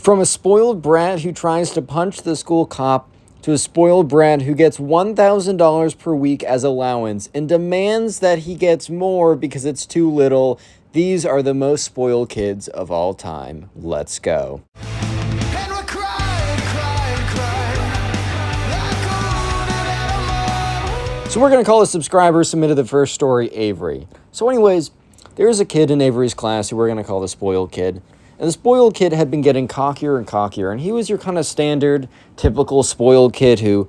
From a spoiled brat who tries to punch the school cop to a spoiled brat who gets $1,000 per week as allowance and demands that he gets more because it's too little, these are the most spoiled kids of all time. Let's go. And we're crying, crying, crying, like a wounded animal. So we're going to call a subscriber submitted the first story Avery. So anyways, there's a kid in Avery's class who we're going to call the spoiled kid. And the spoiled kid had been getting cockier and cockier, and he was your kind of standard, typical spoiled kid who,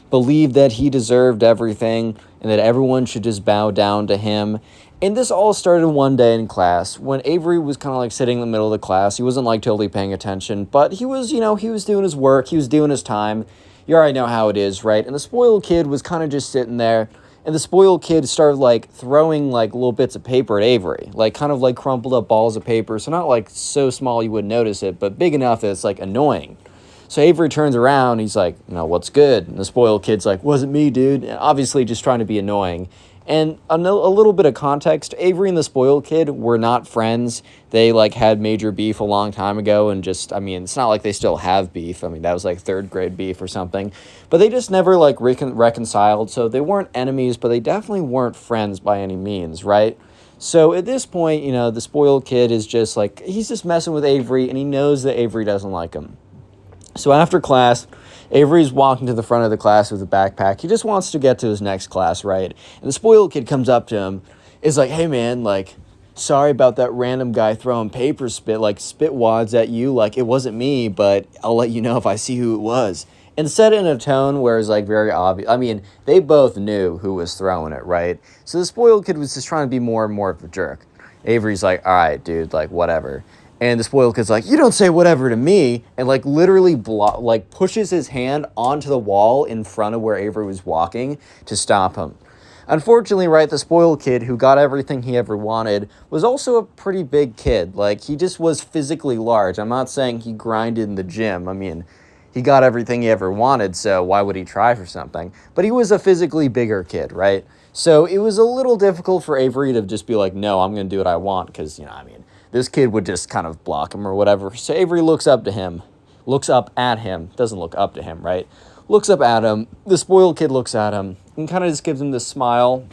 believed that he deserved everything and that everyone should just bow down to him. And this all started one day in class when Avery was kind of like sitting in the middle of the class. He wasn't like totally paying attention, but he was, he was doing his work, he was doing his time. You already know how it is, right? And the spoiled kid was kind of just sitting there. And the spoiled kid started, throwing, little bits of paper at Avery. Kind of, crumpled up balls of paper. So not, so small you wouldn't notice it, but big enough that it's, annoying. So Avery turns around, he's like, what's good? And the spoiled kid's like, wasn't me, dude. And obviously just trying to be annoying. And a little bit of context, Avery and the spoiled kid were not friends. They, had major beef a long time ago, and just, it's not like they still have beef. That was, third grade beef or something. But they just never, reconciled, so they weren't enemies, but they definitely weren't friends by any means, right? So at this point, the spoiled kid is just, he's just messing with Avery, and he knows that Avery doesn't like him. So after class, Avery's walking to the front of the class with a backpack. He just wants to get to his next class, right? And the spoiled kid comes up to him, is like, hey man, sorry about that random guy throwing paper spit wads at you. It wasn't me, but I'll let you know if I see who it was. And said it in a tone where it's very obvious. They both knew who was throwing it, right? So the spoiled kid was just trying to be more and more of a jerk. Avery's like, all right, dude, whatever. And the spoiled kid's like, you don't say whatever to me, and literally pushes his hand onto the wall in front of where Avery was walking to stop him. Unfortunately, right, the spoiled kid who got everything he ever wanted was also a pretty big kid. He just was physically large. I'm not saying he grinded in the gym. He got everything he ever wanted, so why would he try for something? But he was a physically bigger kid, right? So it was a little difficult for Avery to just be like, no, I'm going to do what I want, because, this kid would just kind of block him or whatever. So Avery looks up at him, doesn't look up to him, right? Looks up at him, the spoiled kid looks at him, and kind of just gives him this smile,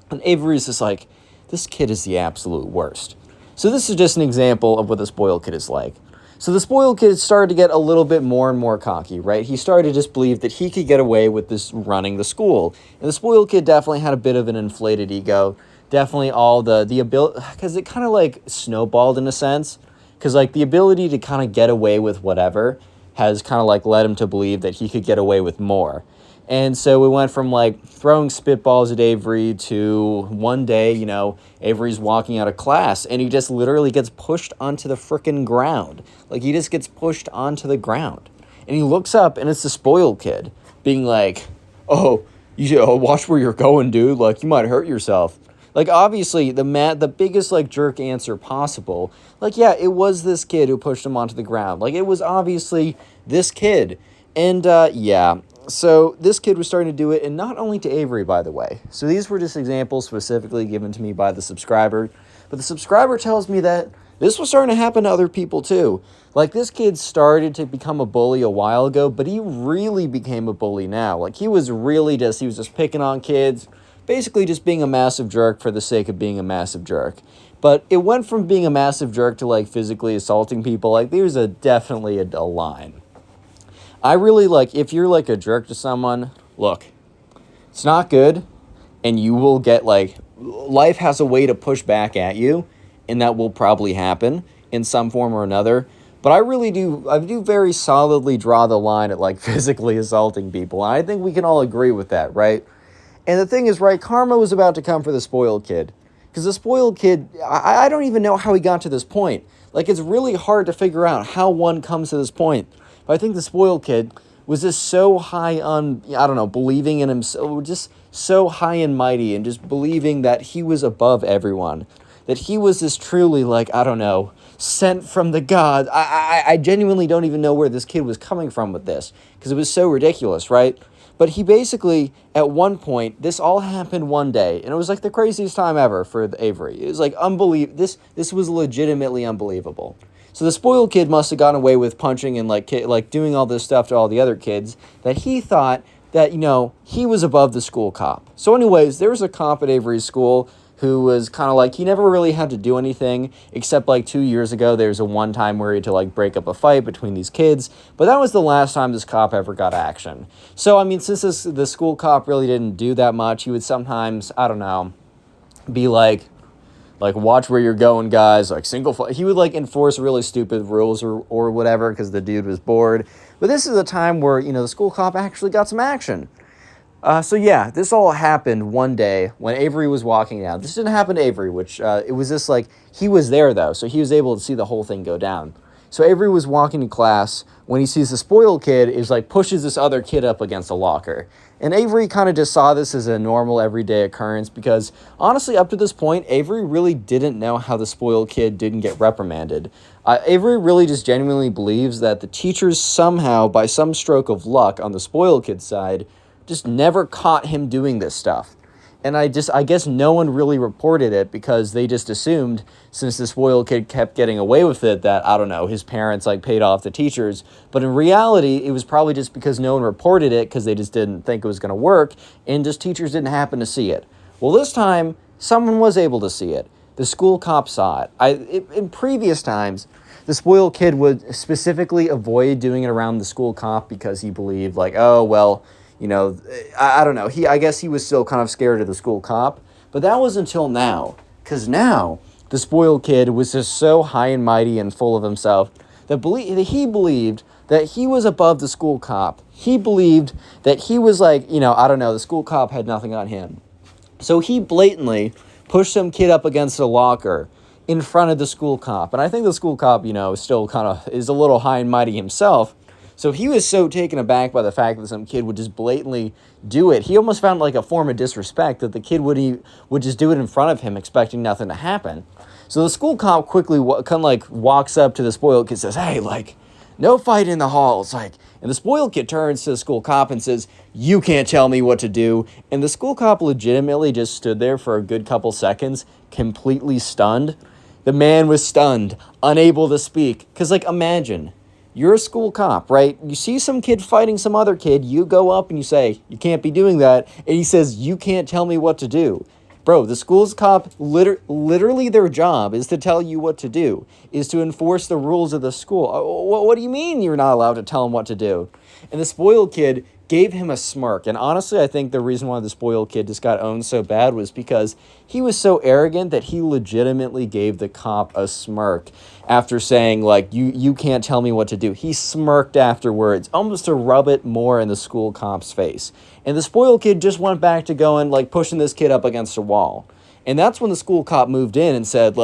and Avery's just like, this kid is the absolute worst. So this is just an example of what the spoiled kid is like. So the spoiled kid started to get a little bit more and more cocky, right? He started to just believe that he could get away with this running the school. And the spoiled kid definitely had a bit of an inflated ego. Definitely all the ability, because it kind of snowballed in a sense. Because the ability to kind of get away with whatever has kind of led him to believe that he could get away with more. And so we went from throwing spitballs at Avery to one day, Avery's walking out of class and he just literally gets pushed onto the frickin' ground. He just gets pushed onto the ground. And he looks up and it's the spoiled kid being like, oh, watch where you're going, dude. You might hurt yourself. Obviously, the biggest, jerk answer possible. Yeah, it was this kid who pushed him onto the ground. It was obviously this kid. And, yeah. So this kid was starting to do it, and not only to Avery, by the way. So these were just examples specifically given to me by the subscriber. But the subscriber tells me that this was starting to happen to other people, too. This kid started to become a bully a while ago, but he really became a bully now. He was just picking on kids, basically just being a massive jerk for the sake of being a massive jerk. But it went from being a massive jerk to, physically assaulting people. There's definitely a line. I really, if you're, a jerk to someone, look, it's not good, and you will get, life has a way to push back at you, and that will probably happen in some form or another. But I do very solidly draw the line at, physically assaulting people, and I think we can all agree with that, right? And the thing is, right, karma was about to come for the spoiled kid. Because the spoiled kid, I don't even know how he got to this point. It's really hard to figure out how one comes to this point. But I think the spoiled kid was just so high on, believing in himself, just so high and mighty, and just believing that he was above everyone. That he was this truly, sent from the gods. I genuinely don't even know where this kid was coming from with this. Because it was so ridiculous, right? But he basically, at one point, this all happened one day, and it was the craziest time ever for Avery. It was unbelievable. This was legitimately unbelievable. So the spoiled kid must have gotten away with punching and like doing all this stuff to all the other kids that he thought that, he was above the school cop. So anyways, there was a cop at Avery's school who was kind of like, he never really had to do anything, except like 2 years ago, there's a one time where he had to like break up a fight between these kids, but that was the last time this cop ever got action. So, I mean, since the school cop really didn't do that much, he would sometimes, I don't know, be like, watch where you're going, guys, like he would like enforce really stupid rules or whatever, because the dude was bored. But this is a time where, the school cop actually got some action. So yeah, this all happened one day when Avery was walking down. This didn't happen to Avery, which, it was just like, he was there though, so he was able to see the whole thing go down. So Avery was walking to class when he sees the spoiled kid is like pushes this other kid up against a locker. And Avery kind of just saw this as a normal everyday occurrence because honestly, up to this point, Avery really didn't know how the spoiled kid didn't get reprimanded. Avery really just genuinely believes that the teachers somehow, by some stroke of luck on the spoiled kid's side, just never caught him doing this stuff. And I guess no one really reported it because they just assumed, since the spoiled kid kept getting away with it, that, I don't know, his parents like paid off the teachers. But in reality, it was probably just because no one reported it because they just didn't think it was going to work, and just teachers didn't happen to see it. Well, this time, someone was able to see it. The school cop saw it. In previous times, the spoiled kid would specifically avoid doing it around the school cop because he believed, like, oh, well, I don't know. I guess he was still kind of scared of the school cop. But that was until now. Because now, the spoiled kid was just so high and mighty and full of himself that he believed that he was above the school cop. He believed that he was like, I don't know, the school cop had nothing on him. So he blatantly pushed some kid up against a locker in front of the school cop. And I think the school cop, still is a little high and mighty himself. So he was so taken aback by the fact that some kid would just blatantly do it. He almost found like a form of disrespect that the kid would just do it in front of him, expecting nothing to happen. So the school cop quickly walks up to the spoiled kid and says, hey, no fight in the halls. And the spoiled kid turns to the school cop and says, you can't tell me what to do. And the school cop legitimately just stood there for a good couple seconds, completely stunned. The man was stunned, unable to speak. Because, imagine, you're a school cop, right? You see some kid fighting some other kid, you go up and you say, you can't be doing that. And he says, you can't tell me what to do. Bro, the school's cop, literally their job is to tell you what to do, is to enforce the rules of the school. What do you mean you're not allowed to tell him what to do? And the spoiled kid gave him a smirk. And honestly, I think the reason why the spoiled kid just got owned so bad was because he was so arrogant that he legitimately gave the cop a smirk after saying, you can't tell me what to do. He smirked afterwards, almost to rub it more in the school cop's face. And the spoiled kid just went back to going, pushing this kid up against a wall. And that's when the school cop moved in and said,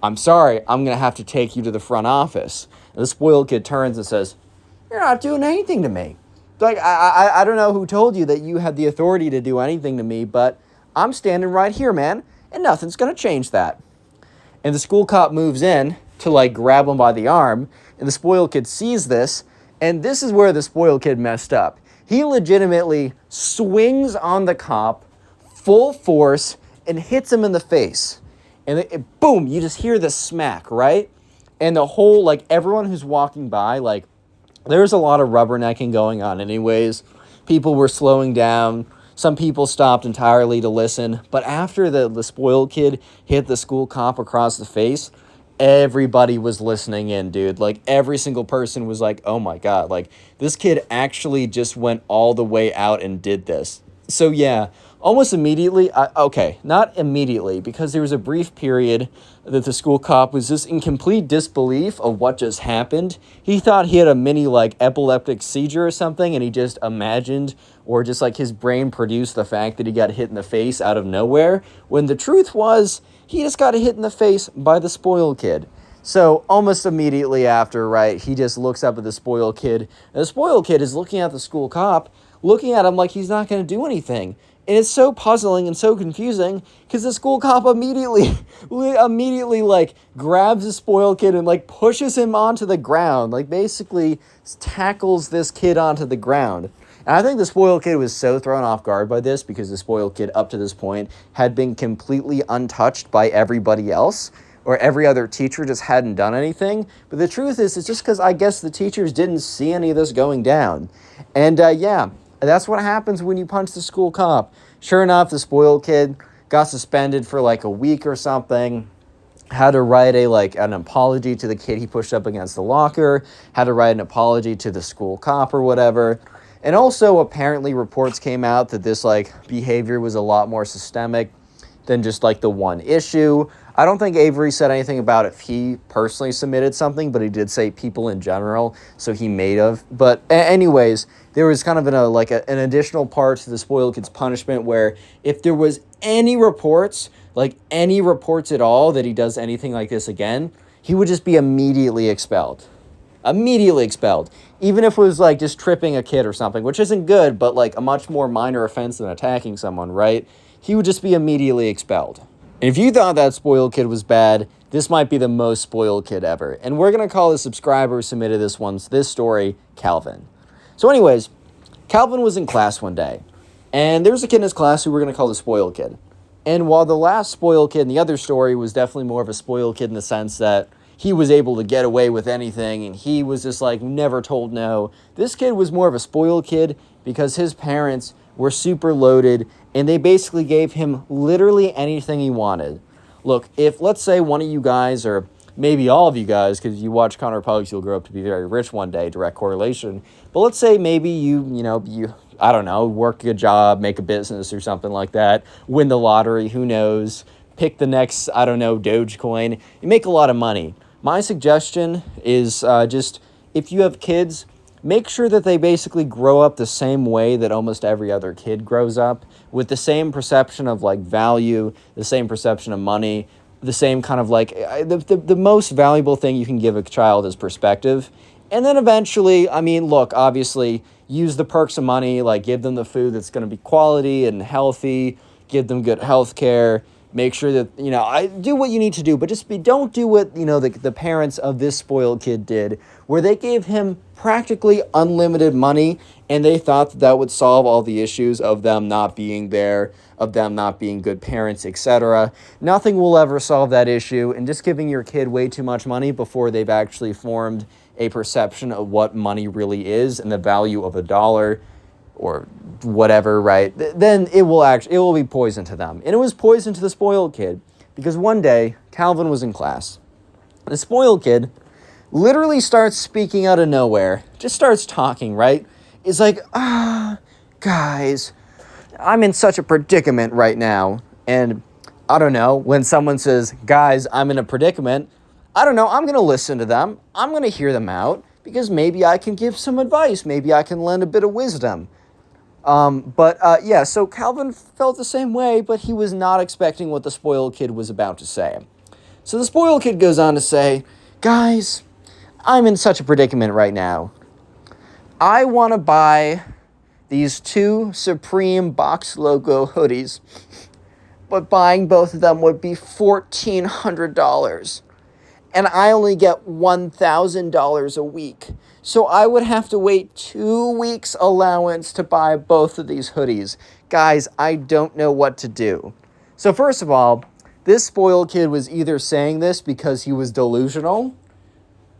I'm sorry, I'm going to have to take you to the front office. And the spoiled kid turns and says, you're not doing anything to me. I don't know who told you that you had the authority to do anything to me, but I'm standing right here, man, and nothing's going to change that. And the school cop moves in to, grab him by the arm, and the spoiled kid sees this, and this is where the spoiled kid messed up. He legitimately swings on the cop, full force, and hits him in the face. And boom, you just hear the smack, right? And the whole, everyone who's walking by, there's a lot of rubbernecking going on anyways. People were slowing down. Some people stopped entirely to listen. But after the spoiled kid hit the school cop across the face, everybody was listening in, dude. Every single person was like, oh my God, this kid actually just went all the way out and did this. So yeah, almost immediately, okay, not immediately, because there was a brief period that the school cop was just in complete disbelief of what just happened. He thought he had a mini, epileptic seizure or something, and he just imagined, or just, his brain produced the fact that he got hit in the face out of nowhere, when the truth was, he just got hit in the face by the spoiled kid. So almost immediately after, right, he just looks up at the spoiled kid, and the spoiled kid is looking at the school cop, looking at him like he's not going to do anything. And it's so puzzling and so confusing because the school cop immediately grabs the spoiled kid and pushes him onto the ground, basically tackles this kid onto the ground. And I think the spoiled kid was so thrown off guard by this because the spoiled kid up to this point had been completely untouched by everybody else. or every other teacher just hadn't done anything. But the truth is, it's just because I guess the teachers didn't see any of this going down. And yeah, that's what happens when you punch the school cop. Sure enough, the spoiled kid got suspended for like a week or something. Had to write an apology to the kid he pushed up against the locker. Had to write an apology to the school cop or whatever. And also, apparently, reports came out that this behavior was a lot more systemic than just the one issue. I don't think Avery said anything about if he personally submitted something, but he did say people in general, so he may have. But anyways, there was kind of an additional part to the spoiled kid's punishment where if there was any reports at all that he does anything like this again, he would just be immediately expelled. Immediately expelled. Even if it was just tripping a kid or something, which isn't good, but a much more minor offense than attacking someone, right? He would just be immediately expelled. And if you thought that spoiled kid was bad, this might be the most spoiled kid ever. And we're going to call the subscriber who submitted this story, Calvin. So anyways, Calvin was in class one day, and there was a kid in his class who we're going to call the spoiled kid. And while the last spoiled kid in the other story was definitely more of a spoiled kid in the sense that he was able to get away with anything and he was just never told no, this kid was more of a spoiled kid because his parents were super loaded and they basically gave him literally anything he wanted. Look, if let's say one of you guys, or maybe all of you guys, because if you watch Connor Pugs, you'll grow up to be very rich one day, direct correlation. But let's say maybe you I don't know, work a job, make a business or something like that, win the lottery, who knows, pick the next, I don't know, Dogecoin. You make a lot of money. My suggestion is just if you have kids, make sure that they basically grow up the same way that almost every other kid grows up, with the same perception of value, the same perception of money, the same kind of the most valuable thing you can give a child is perspective. And then eventually, look, obviously use the perks of money, give them the food that's going to be quality and healthy, give them good health care. Make sure that, I do what you need to do, but don't do what, the parents of this spoiled kid did, where they gave him practically unlimited money and they thought that would solve all the issues of them not being there, of them not being good parents, etc. Nothing will ever solve that issue, and just giving your kid way too much money before they've actually formed a perception of what money really is and the value of a dollar or whatever, right? Then it will be poison to them. And it was poison to the spoiled kid because one day Calvin was in class. The spoiled kid literally starts speaking out of nowhere, just starts talking, right? It's guys, I'm in such a predicament right now. And I don't know, when someone says, guys, I'm in a predicament, I don't know, I'm going to listen to them. I'm going to hear them out because maybe I can give some advice. Maybe I can lend a bit of wisdom. So Calvin felt the same way, but he was not expecting what the spoiled kid was about to say. So the spoiled kid goes on to say, guys, I'm in such a predicament right now. I want to buy these 2 Supreme box logo hoodies, but buying both of them would be $1,400. And I only get $1,000 a week. So I would have to wait 2 weeks allowance to buy both of these hoodies. Guys, I don't know what to do. So first of all, this spoiled kid was either saying this because he was delusional,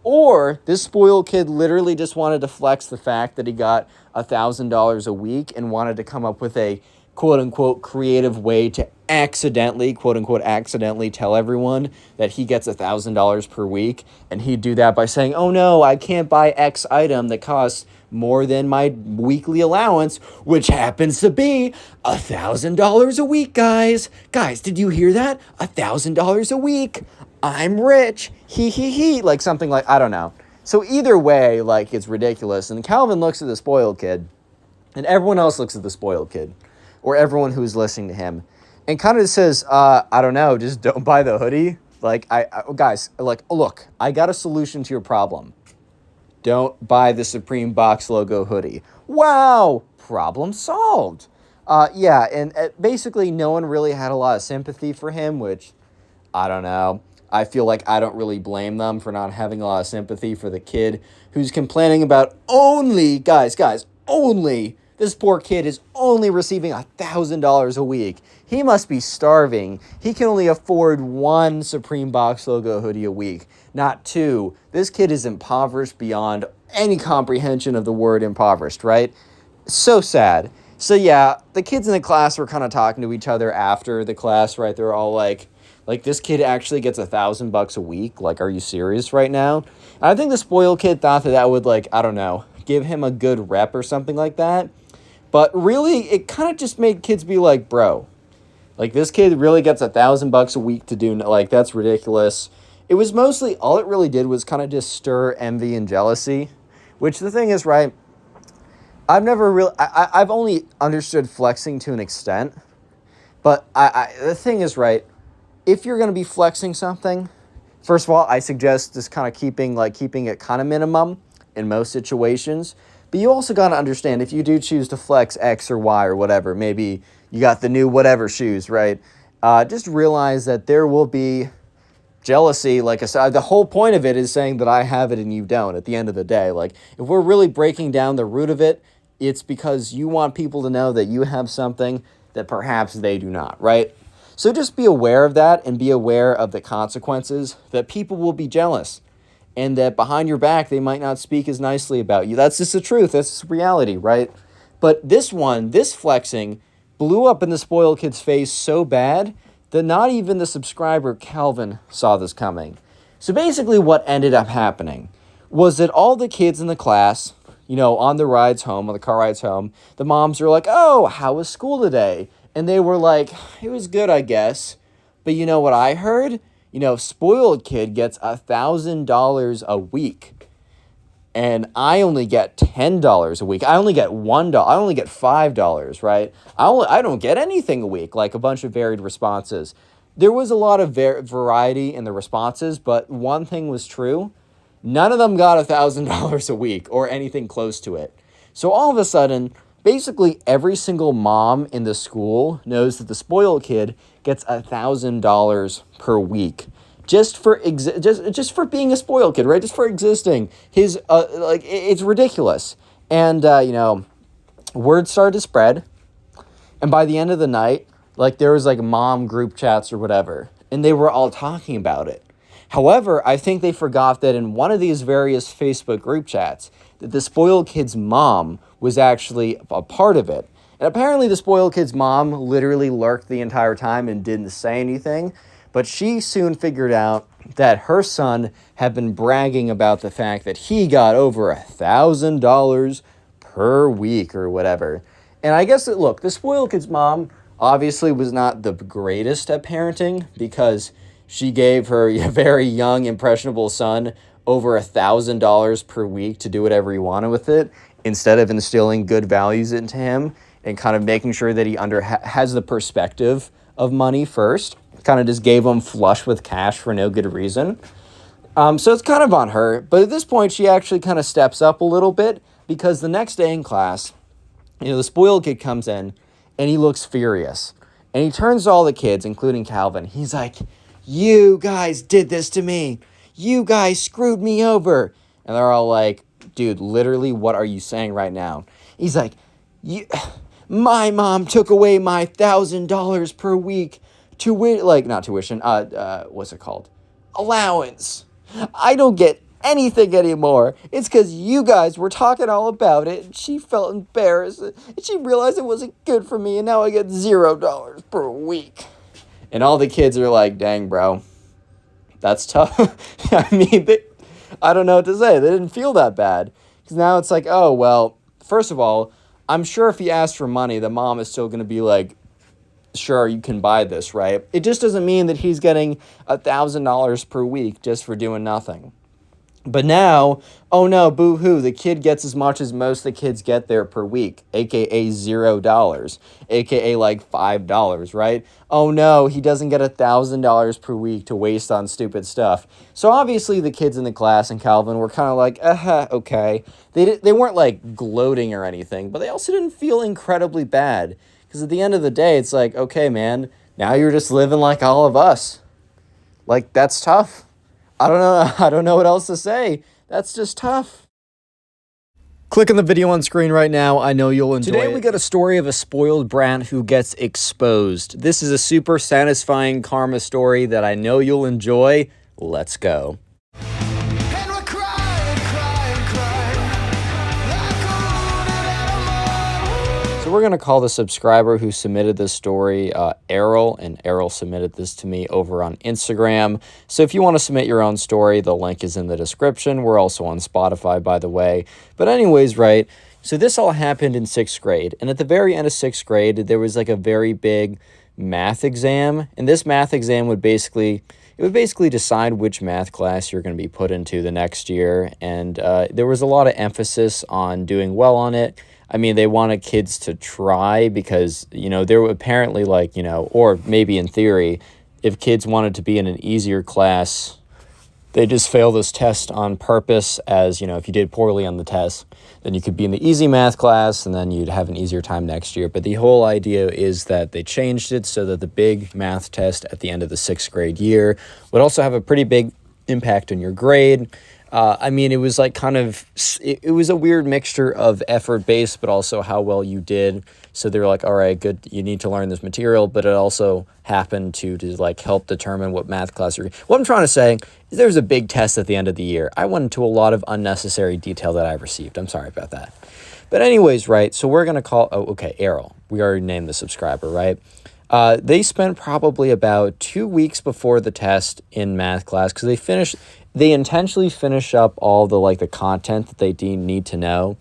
or this spoiled kid literally just wanted to flex the fact that he got $1,000 a week and wanted to come up with a quote-unquote creative way to accidentally, quote-unquote accidentally tell everyone that he gets $1,000 per week. And he'd do that by saying, oh no, I can't buy X item that costs more than my weekly allowance, which happens to be $1,000 a week, guys. Guys, did you hear that? $1,000 a week. I'm rich. He. Something I don't know. So either way, it's ridiculous. And Calvin looks at the spoiled kid, and everyone else looks at the spoiled kid, or everyone who's listening to him, and kind of says, I don't know, just don't buy the hoodie. Guys, look, I got a solution to your problem. Don't buy the Supreme box logo hoodie. Wow, problem solved. Basically no one really had a lot of sympathy for him, which, I don't know. I feel like I don't really blame them for not having a lot of sympathy for the kid who's complaining about only This poor kid is only receiving $1,000 a week. He must be starving. He can only afford one Supreme Box logo hoodie a week, not two. This kid is impoverished beyond any comprehension of the word impoverished, right? So sad. So yeah, the kids in the class were kind of talking to each other after the class, right? They're all like, this kid actually gets $1,000 a week. Like, are you serious right now? And I think the spoiled kid thought that would, like, I don't know, give him a good rep or something like that. But really, it kind of just made kids be like, bro, like, this kid really gets $1,000 a week to do, like, that's ridiculous. It was mostly, all it really did was kind of just stir envy and jealousy, which the thing is, right, I've never really, I've only understood flexing to an extent, but the thing is, right, if you're going to be flexing something, first of all, I suggest just kind of keeping it kind of minimum in most situations. But you also got to understand, if you do choose to flex X or Y or whatever, maybe you got the new whatever shoes, right? Just realize that there will be jealousy. Like I said, the whole point of it is saying that I have it and you don't at the end of the day. Like, if we're really breaking down the root of it, it's because you want people to know that you have something that perhaps they do not, right? So just be aware of that and be aware of the consequences, that people will be jealous and that behind your back they might not speak as nicely about you. That's just the truth. That's just reality, right? But this flexing blew up in the spoiled kid's face so bad that not even the subscriber Calvin saw this coming. So basically what ended up happening was that all the kids in the class, on the rides home, on the car rides home, the moms were like, oh, how was school today? And they were like, it was good, I guess. But you know what I heard? Spoiled kid gets $1,000 a week. And I only get $10 a week. I only get $1. I only get $5, right? I don't get anything a week, like a bunch of varied responses. There was a lot of variety in the responses, but one thing was true. None of them got $1,000 a week or anything close to it. So all of a sudden, basically every single mom in the school knows that the spoiled kid gets $1,000 per week. Just for being a spoiled kid, right? Just for existing. It's ridiculous. And word started to spread. And by the end of the night, there was mom group chats or whatever, and they were all talking about it. However, I think they forgot that in one of these various Facebook group chats, that the spoiled kid's mom was actually a part of it. And apparently the spoiled kid's mom literally lurked the entire time and didn't say anything. But she soon figured out that her son had been bragging about the fact that he got over $1,000 per week or whatever. And I guess the spoiled kid's mom obviously was not the greatest at parenting, because she gave her very young, impressionable son over $1,000 per week to do whatever he wanted with it, instead of instilling good values into him and kind of making sure that he has the perspective of money first. Kind of just gave him flush with cash for no good reason. So it's kind of on her. But at this point, she actually kind of steps up a little bit, because the next day in class, the spoiled kid comes in and he looks furious. And he turns to all the kids, including Calvin. He's like, you guys did this to me. You guys screwed me over. And they're all like, dude, literally, what are you saying right now? He's like, my mom took away my $1,000 per week not tuition, what's it called? Allowance. I don't get anything anymore. It's because you guys were talking all about it, and she felt embarrassed, and she realized it wasn't good for me, and now I get $0 per week. And all the kids are like, dang, bro, that's tough. I mean, I don't know what to say. They didn't feel that bad. Because now it's like, oh, well, first of all, I'm sure if he asked for money, the mom is still going to be like, sure, you can buy this, right? It just doesn't mean that he's getting $1,000 per week just for doing nothing. But now, oh no, boo-hoo, the kid gets as much as most of the kids get there per week, aka $0, aka $5, right? Oh no, he doesn't get $1,000 per week to waste on stupid stuff. So obviously the kids in the class and Calvin were kind of like, okay. They weren't gloating or anything, but they also didn't feel incredibly bad. Because at the end of the day, it's like, okay, man, now you're just living like all of us. That's tough. I don't know what else to say. That's just tough. Click on the video on screen right now. I know you'll enjoy it. Today we got a story of a spoiled brat who gets exposed. This is a super satisfying karma story that I know you'll enjoy. Let's go. And we're crying, crying, crying like a wounded animal. So we're going to call the subscriber who submitted this story Errol, and Errol submitted this to me over on Instagram. So if you want to submit your own story, the link is in the description. We're also on Spotify, by the way. But anyways, right, so this all happened in 6th grade. And at the very end of 6th grade, there was like a very big math exam. And this math exam would basically decide which math class you're going to be put into the next year. And there was a lot of emphasis on doing well on it. I mean, they wanted kids to try because, you know, there were apparently like, you know, or maybe in theory, if kids wanted to be in an easier class, they just fail this test on purpose, as, you know, if you did poorly on the test, then you could be in the easy math class and then you'd have an easier time next year. But the whole idea is that they changed it so that the big math test at the end of the 6th grade year would also have a pretty big impact on your grade. I mean, it was like kind of, it was a weird mixture of effort-based, but also how well you did. So they were like, all right, good, you need to learn this material, but it also happened to like help determine what math class you're. What I'm trying to say is there's a big test at the end of the year. I went into a lot of unnecessary detail that I received. I'm sorry about that. But anyways, right, so we're going to call, oh, okay, Errol. We already named the subscriber, right? They spent probably about 2 weeks before the test in math class because they intentionally finish up all the like the content that they need to know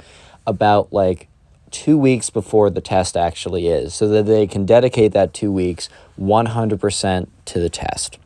about like 2 weeks before the test actually is, so that they can dedicate that 2 weeks 100% to the test.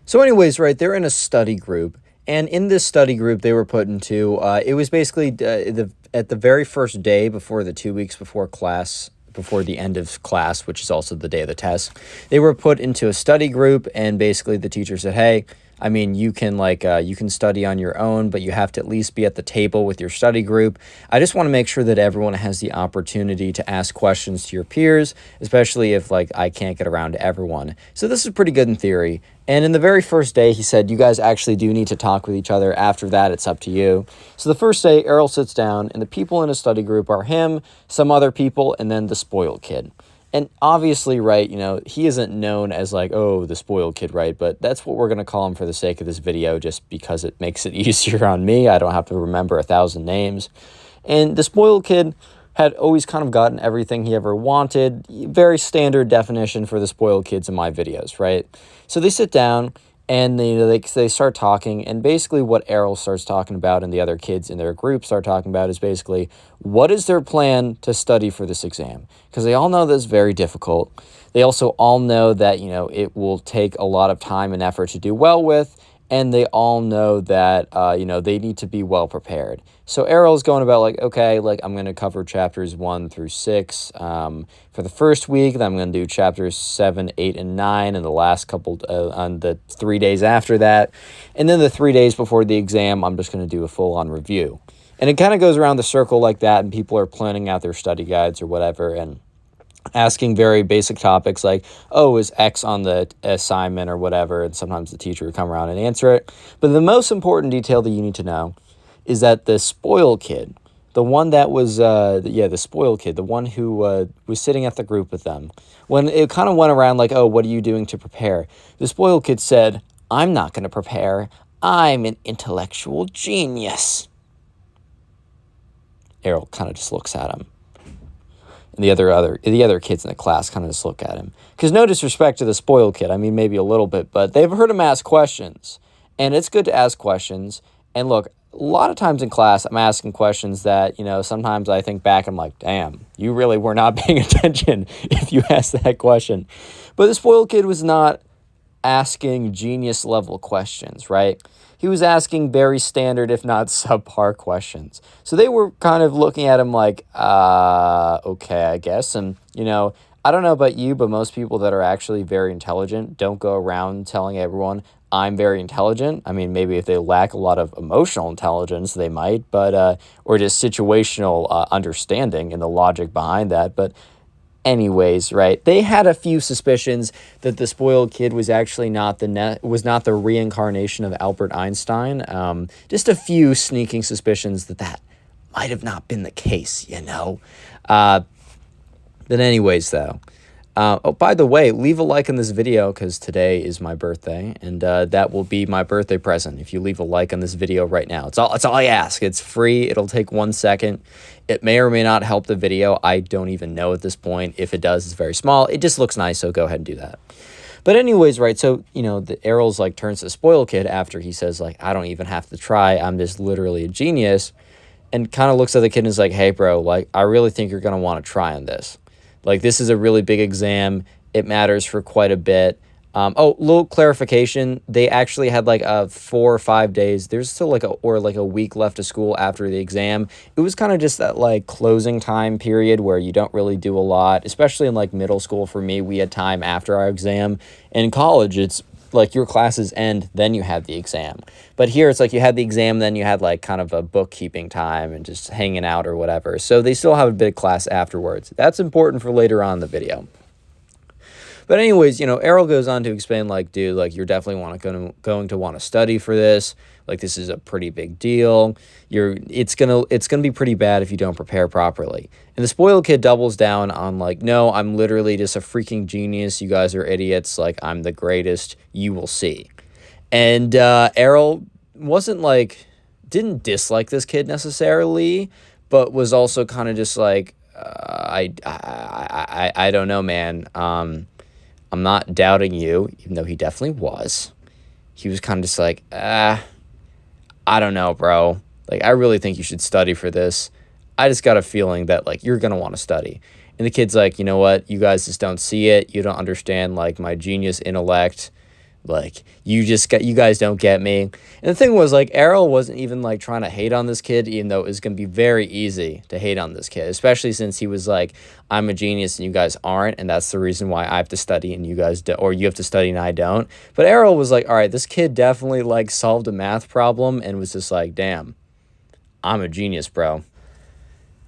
So anyways, right, they're in a study group, and in this study group they were put into, it was basically at the very first day before the 2 weeks before class, before the end of class, which is also the day of the test, they were put into a study group, and basically the teacher said, hey, I mean, you can you can study on your own, but you have to at least be at the table with your study group. I just want to make sure that everyone has the opportunity to ask questions to your peers, especially if like I can't get around to everyone. So this is pretty good in theory. And in the very first day, he said, you guys actually do need to talk with each other. After that, it's up to you. So the first day, Errol sits down, and the people in his study group are him, some other people, and then the spoiled kid. And obviously, right, you know, he isn't known as like, oh, the spoiled kid, right? But that's what we're going to call him for the sake of this video, just because it makes it easier on me. I don't have to remember 1,000 names. And the spoiled kid had always kind of gotten everything he ever wanted. Very standard definition for the spoiled kids in my videos, right? So they sit down and they start talking, and basically what Errol starts talking about and the other kids in their group start talking about is basically what is their plan to study for this exam, because they all know that it's very difficult. They also all know that, you know, it will take a lot of time and effort to do well with, and they all know that, you know, they need to be well prepared. So Errol's going about like, okay, like I'm going to cover chapters 1 through 6 for the first week. Then I'm going to do chapters 7, 8, and 9 and the last couple on the 3 days after that. And then the 3 days before the exam, I'm just going to do a full-on review. And it kind of goes around the circle like that, and people are planning out their study guides or whatever, and asking very basic topics like, oh, is X on the assignment or whatever, and sometimes the teacher would come around and answer it. But the most important detail that you need to know is that the spoiled kid, the one that was, the spoiled kid, the one who was sitting at the group with them, when it kind of went around like, oh, what are you doing to prepare? The spoiled kid said, I'm not going to prepare. I'm an intellectual genius. Errol kind of just looks at him. And the other kids in the class kind of just look at him. Because no disrespect to the spoiled kid, I mean, maybe a little bit, but they've heard him ask questions. And it's good to ask questions. And look, a lot of times in class, I'm asking questions that, you know, sometimes I think back, I'm like, damn, you really were not paying attention if you asked that question. But the spoiled kid was not asking genius level questions, right? He was asking very standard, if not subpar questions. So they were kind of looking at him like, okay, I guess. And, you know, I don't know about you, but most people that are actually very intelligent don't go around telling everyone, I'm very intelligent. I mean, maybe if they lack a lot of emotional intelligence, they might, but, or just situational understanding and the logic behind that. But anyways, right, they had a few suspicions that the spoiled kid was actually not the reincarnation of Albert Einstein. Just a few sneaking suspicions that might have not been the case, But anyways, though. Oh, by the way, leave a like on this video because today is my birthday, and that will be my birthday present if you leave a like on this video right now. It's all I ask. It's free. It'll take 1 second. It may or may not help the video. I don't even know at this point. If it does, it's very small. It just looks nice, so go ahead and do that. But anyways, right, so, the Errol's, like, turns to the spoiled kid after he says, like, I don't even have to try. I'm just literally a genius, and kind of looks at the kid and is like, hey, bro, like, I really think you're going to want to try on this. Like, this is a really big exam. It matters for quite a bit. Little clarification. They actually had like 4 or 5 days. There's still like a week left of school after the exam. It was kind of just that like closing time period where you don't really do a lot, especially in like middle school. For me, we had time after our exam. In college, it's like your classes end, then you have the exam. But here it's like you had the exam, then you had like kind of a bookkeeping time and just hanging out or whatever. So they still have a bit of class afterwards. That's important for later on in the video. But anyways, Errol goes on to explain, like, dude, like, you're definitely going to want to study for this. Like, this is a pretty big deal. It's gonna be pretty bad if you don't prepare properly. And the spoiled kid doubles down on, like, no, I'm literally just a freaking genius. You guys are idiots. Like, I'm the greatest. You will see. And Errol didn't dislike this kid necessarily, but was also kind of just like, I don't know, man. I'm not doubting you, even though he definitely was. He was kind of just like, I don't know, bro. Like, I really think you should study for this. I just got a feeling that, like, you're going to want to study. And the kid's like, you know what? You guys just don't see it. You don't understand, like, my genius intellect. Like, you guys don't get me. And the thing was, like, Errol wasn't even, like, trying to hate on this kid, even though it was going to be very easy to hate on this kid, especially since he was like, I'm a genius and you guys aren't, and that's the reason why I have to study and you guys don't, or you have to study and I don't. But Errol was like, all right, this kid definitely, like, solved a math problem and was just like, damn, I'm a genius, bro.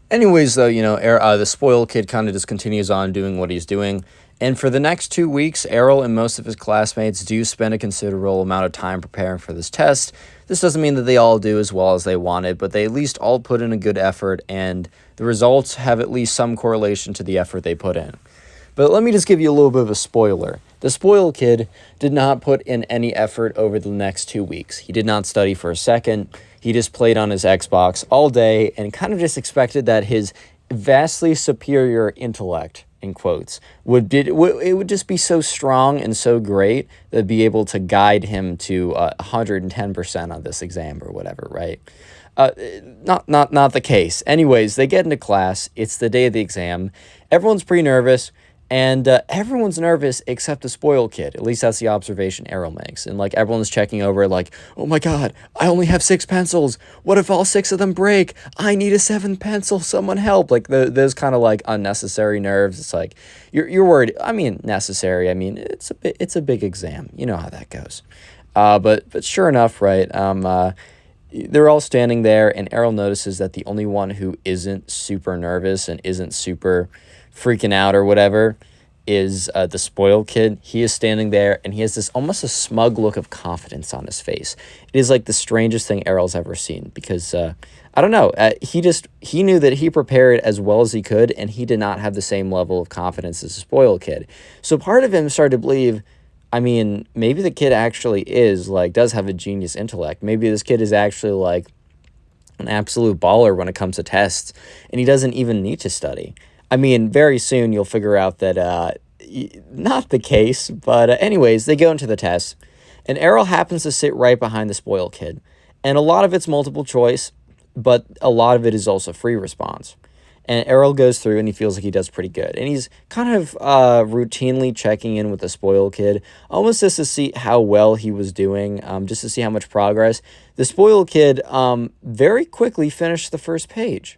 Anyways, though, the spoiled kid kind of just continues on doing what he's doing. And for the next 2 weeks, Errol and most of his classmates do spend a considerable amount of time preparing for this test. This doesn't mean that they all do as well as they wanted, but they at least all put in a good effort, and the results have at least some correlation to the effort they put in. But let me just give you a little bit of a spoiler. The spoiled kid did not put in any effort over the next 2 weeks. He did not study for a second. He just played on his Xbox all day and kind of just expected that his vastly superior intellect, in quotes, it would just be so strong and so great that it'd be able to guide him to 110% on this exam or whatever, right? Not the case. Anyways, they get into class. It's the day of the exam. Everyone's pretty nervous. And everyone's nervous except the spoiled kid. At least that's the observation Errol makes. And, like, everyone's checking over, like, oh, my God, I only have 6 pencils. What if all 6 of them break? I need a 7th pencil. Someone help. Like, those kind of, like, unnecessary nerves. It's like, you're worried. I mean, necessary. I mean, it's a big exam. You know how that goes. But sure enough, right, they're all standing there, and Errol notices that the only one who isn't super nervous and isn't super freaking out or whatever is the spoiled kid. He is standing there and he has this almost a smug look of confidence on his face. It is like the strangest thing Errol's ever seen because I don't know, he knew that he prepared as well as he could, and he did not have the same level of confidence as the spoiled kid. So part of him started to believe, I mean, maybe the kid actually does have a genius intellect. Maybe this kid is actually like an absolute baller when it comes to tests, and he doesn't even need to study. I mean, very soon you'll figure out that not the case, but anyways, they go into the test, and Errol happens to sit right behind the spoiled kid, and a lot of it's multiple choice, but a lot of it is also free response. And Errol goes through, and he feels like he does pretty good, and he's kind of routinely checking in with the spoiled kid, almost just to see how well he was doing, just to see how much progress. The spoiled kid very quickly finished the first page.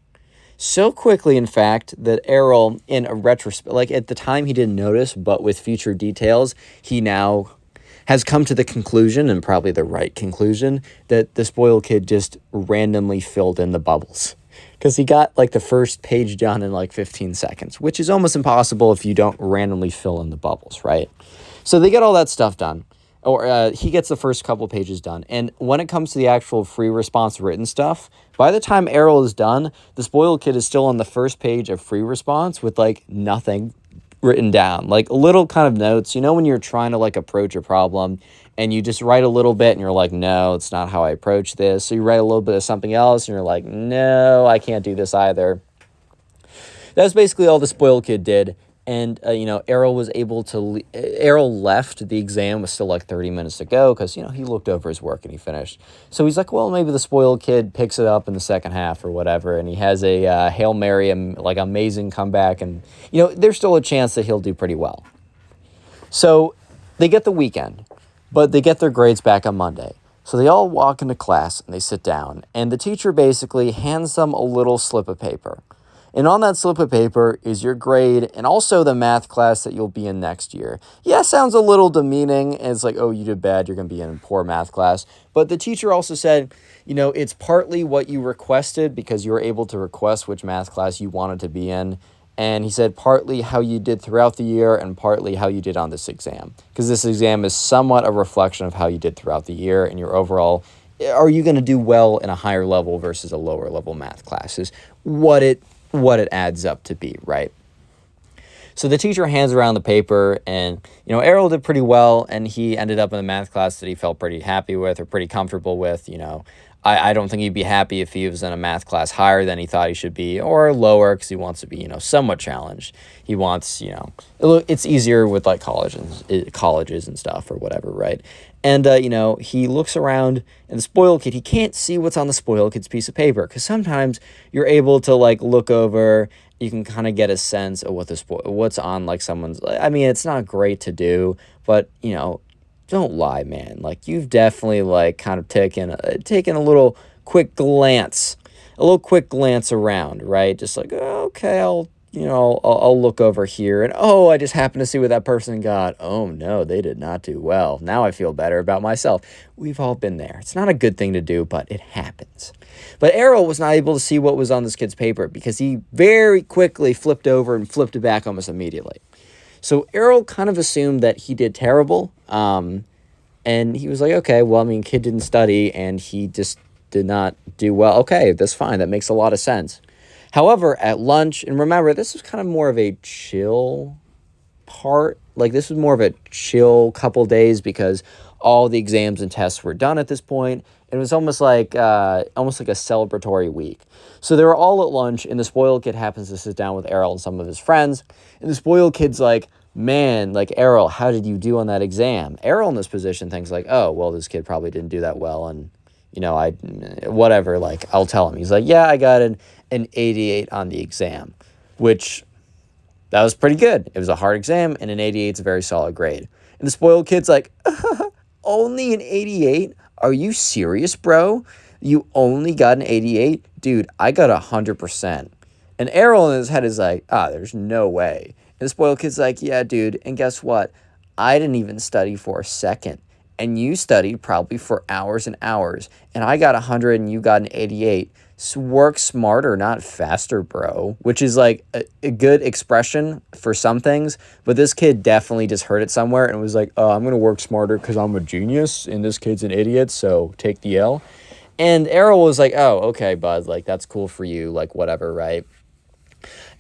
So quickly, in fact, that Errol, in a retrospect, like at the time he didn't notice, but with future details, he now has come to the conclusion, and probably the right conclusion, that the spoiled kid just randomly filled in the bubbles. Because he got like the first page done in like 15 seconds, which is almost impossible if you don't randomly fill in the bubbles, right? So they get all that stuff done. or he gets the first couple pages done. And when it comes to the actual free response written stuff, by the time Errol is done, the spoiled kid is still on the first page of free response with like nothing written down, like little kind of notes. You know, when you're trying to like approach a problem and you just write a little bit and you're like, no, it's not how I approach this. So you write a little bit of something else and you're like, no, I can't do this either. That's basically all the spoiled kid did. And, Errol was able to, Errol left the exam with still like 30 minutes to go because, he looked over his work and he finished. So he's like, well, maybe the spoiled kid picks it up in the second half or whatever. And he has a Hail Mary, like amazing comeback. And, there's still a chance that he'll do pretty well. So they get the weekend, but they get their grades back on Monday. So they all walk into class and they sit down. And the teacher basically hands them a little slip of paper. And on that slip of paper is your grade and also the math class that you'll be in next year. Yeah, sounds a little demeaning. And it's like, oh, you did bad. You're going to be in a poor math class. But the teacher also said, it's partly what you requested because you were able to request which math class you wanted to be in. And he said partly how you did throughout the year and partly how you did on this exam. Because this exam is somewhat a reflection of how you did throughout the year and your overall, are you going to do well in a higher level versus a lower level math class is what it adds up to be, right? So the teacher hands around the paper and, Errol did pretty well and he ended up in a math class that he felt pretty happy with or pretty comfortable with. I don't think he'd be happy if he was in a math class higher than he thought he should be or lower because he wants to be, somewhat challenged. He wants, it's easier with like colleges and stuff or whatever, right? And, he looks around and the spoiled kid, he can't see what's on the spoiled kid's piece of paper because sometimes you're able to like look over, you can kind of get a sense of what's on like someone's, it's not great to do, but, don't lie, man. Like you've definitely like kind of taken a little quick glance around, right? Just like, oh, okay, I'll look over here and, oh, I just happen to see what that person got. Oh no, they did not do well. Now I feel better about myself. We've all been there. It's not a good thing to do, but it happens. But Errol was not able to see what was on this kid's paper because he very quickly flipped over and flipped it back almost immediately. So Errol kind of assumed that he did terrible. And he was like, okay, well, kid didn't study and he just did not do well. Okay, that's fine. That makes a lot of sense. However, at lunch, and remember, this was kind of more of a chill part. Like this was more of a chill couple days because all the exams and tests were done at this point. It was almost like a celebratory week. So they were all at lunch, and the spoiled kid happens to sit down with Errol and some of his friends. And the spoiled kid's like, man, like, Errol, how did you do on that exam? Errol in this position thinks like, oh, well, this kid probably didn't do that well. And, whatever, like, I'll tell him. He's like, yeah, I got an 88 on the exam, which that was pretty good. It was a hard exam, and an 88 is a very solid grade. And the spoiled kid's like, only an 88? Are you serious, bro? You only got an 88? Dude, I got 100%. And Errol in his head is like, there's no way. And the spoiled kid's like, yeah, dude, and guess what? I didn't even study for a second. And you studied probably for hours and hours. And I got 100 and you got an 88. So work smarter, not faster, bro. Which is like a good expression for some things. But this kid definitely just heard it somewhere and was like, I'm going to work smarter because I'm a genius. And this kid's an idiot, so take the L. And Errol was like, oh, okay, bud. Like, that's cool for you. Like, whatever, right?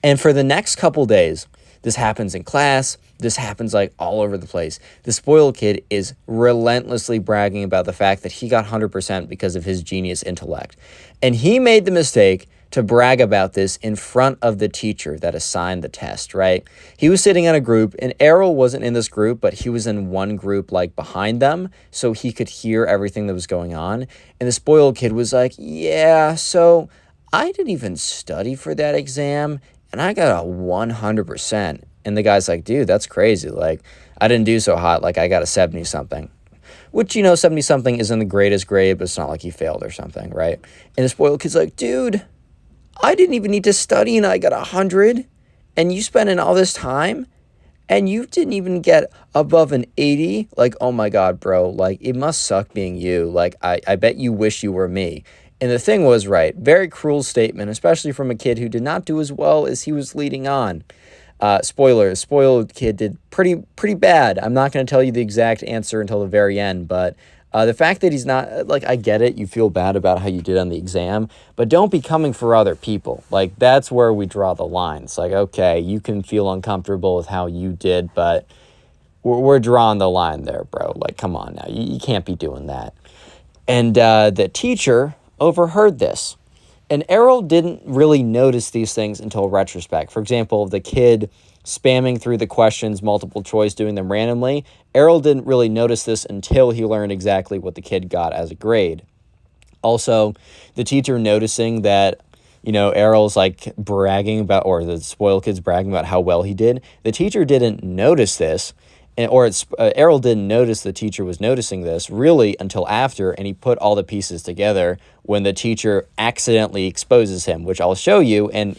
And for the next couple days, this happens in class. This happens like all over the place. The spoiled kid is relentlessly bragging about the fact that he got 100% because of his genius intellect. And he made the mistake to brag about this in front of the teacher that assigned the test, right? He was sitting in a group, and Errol wasn't in this group, but he was in one group like behind them, so he could hear everything that was going on. And the spoiled kid was like, yeah, so I didn't even study for that exam, and I got a 100%. And the guy's like, dude, that's crazy. Like, I didn't do so hot. Like, I got a 70-something. Which, 70-something isn't the greatest grade, but it's not like he failed or something, right? And the spoiled kid's like, dude, I didn't even need to study, and I got 100. And you spent in all this time, and you didn't even get above an 80. Like, oh, my God, bro. Like, it must suck being you. Like, I bet you wish you were me. And the thing was, right, very cruel statement, especially from a kid who did not do as well as he was leading on. Spoiler, the spoiled kid did pretty bad. I'm not going to tell you the exact answer until the very end, but the fact that he's not, like, I get it, you feel bad about how you did on the exam, but don't be coming for other people. Like, that's where we draw the line. It's like, okay, you can feel uncomfortable with how you did, but we're drawing the line there, bro. Like, come on now, you can't be doing that. And the teacher overheard this. And Errol didn't really notice these things until retrospect. For example, the kid spamming through the questions, multiple choice, doing them randomly. Errol didn't really notice this until he learned exactly what the kid got as a grade. Also, the teacher noticing that, Errol's like bragging about, or the spoiled kid's bragging about how well he did. The teacher didn't notice this. Errol didn't notice the teacher was noticing this really until after, and he put all the pieces together when the teacher accidentally exposes him, which I'll show you. And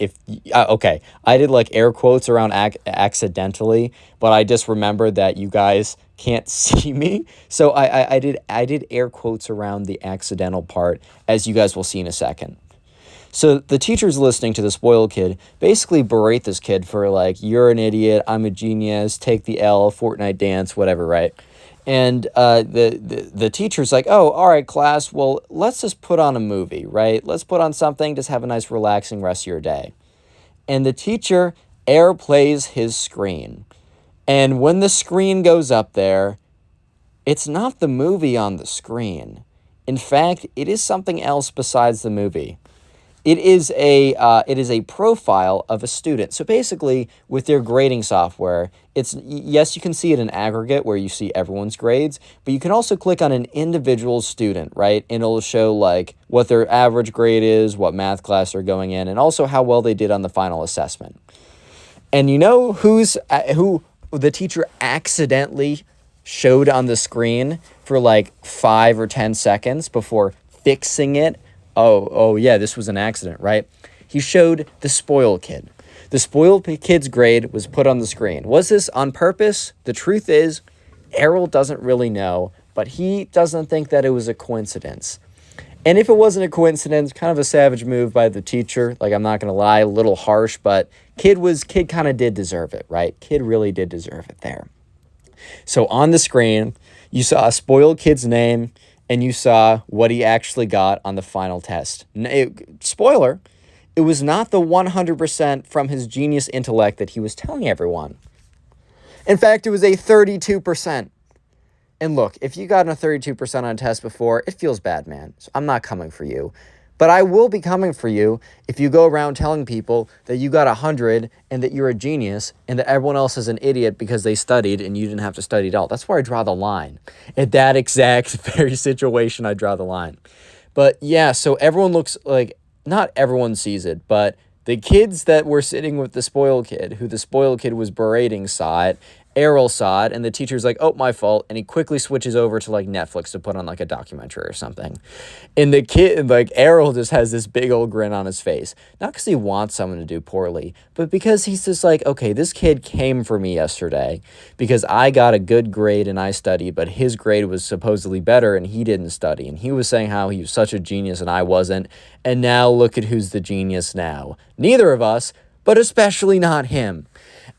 okay, I did like air quotes around accidentally, but I just remembered that you guys can't see me, so I did air quotes around the accidental part, as you guys will see in a second. So the teacher's listening to the spoiled kid basically berate this kid for like, you're an idiot, I'm a genius, take the L, Fortnite dance, whatever, right? And the teacher's like, oh, all right, class, well, let's just put on a movie, right? Let's put on something, just have a nice relaxing rest of your day. And the teacher airplays his screen. And when the screen goes up there, it's not the movie on the screen. In fact, it is something else besides the movie. It is a profile of a student. So basically, with their grading software, yes, you can see it in aggregate where you see everyone's grades, but you can also click on an individual student, right? And it'll show like what their average grade is, what math class they're going in, and also how well they did on the final assessment. And you know who the teacher accidentally showed on the screen for like 5 or 10 seconds before fixing it? Oh, yeah, this was an accident, right? He showed the spoiled kid. The spoiled kid's grade was put on the screen. Was this on purpose? The truth is, Errol doesn't really know, but he doesn't think that it was a coincidence. And if it wasn't a coincidence, kind of a savage move by the teacher. Like, I'm not going to lie, a little harsh, but kid kind of did deserve it, right? Kid really did deserve it there. So on the screen, you saw a spoiled kid's name, and you saw what he actually got on the final test. Spoiler, it was not the 100% from his genius intellect that he was telling everyone. In fact, it was a 32%. And look, if you got a 32% on a test before, it feels bad, man. So I'm not coming for you. But I will be coming for you if you go around telling people that you got 100 and that you're a genius and that everyone else is an idiot because they studied and you didn't have to study at all. That's where I draw the line. At that exact very situation, I draw the line. But yeah, so everyone looks like, not everyone sees it, but the kids that were sitting with the spoiled kid, who the spoiled kid was berating, saw it. Errol saw it, and the teacher's like, oh, my fault, and he quickly switches over to, like, Netflix to put on, like, a documentary or something. And the kid, like, Errol just has this big old grin on his face. Not because he wants someone to do poorly, but because he's just like, okay, this kid came for me yesterday because I got a good grade and I studied, but his grade was supposedly better and he didn't study. And he was saying how he was such a genius and I wasn't. And now look at who's the genius now. Neither of us, but especially not him.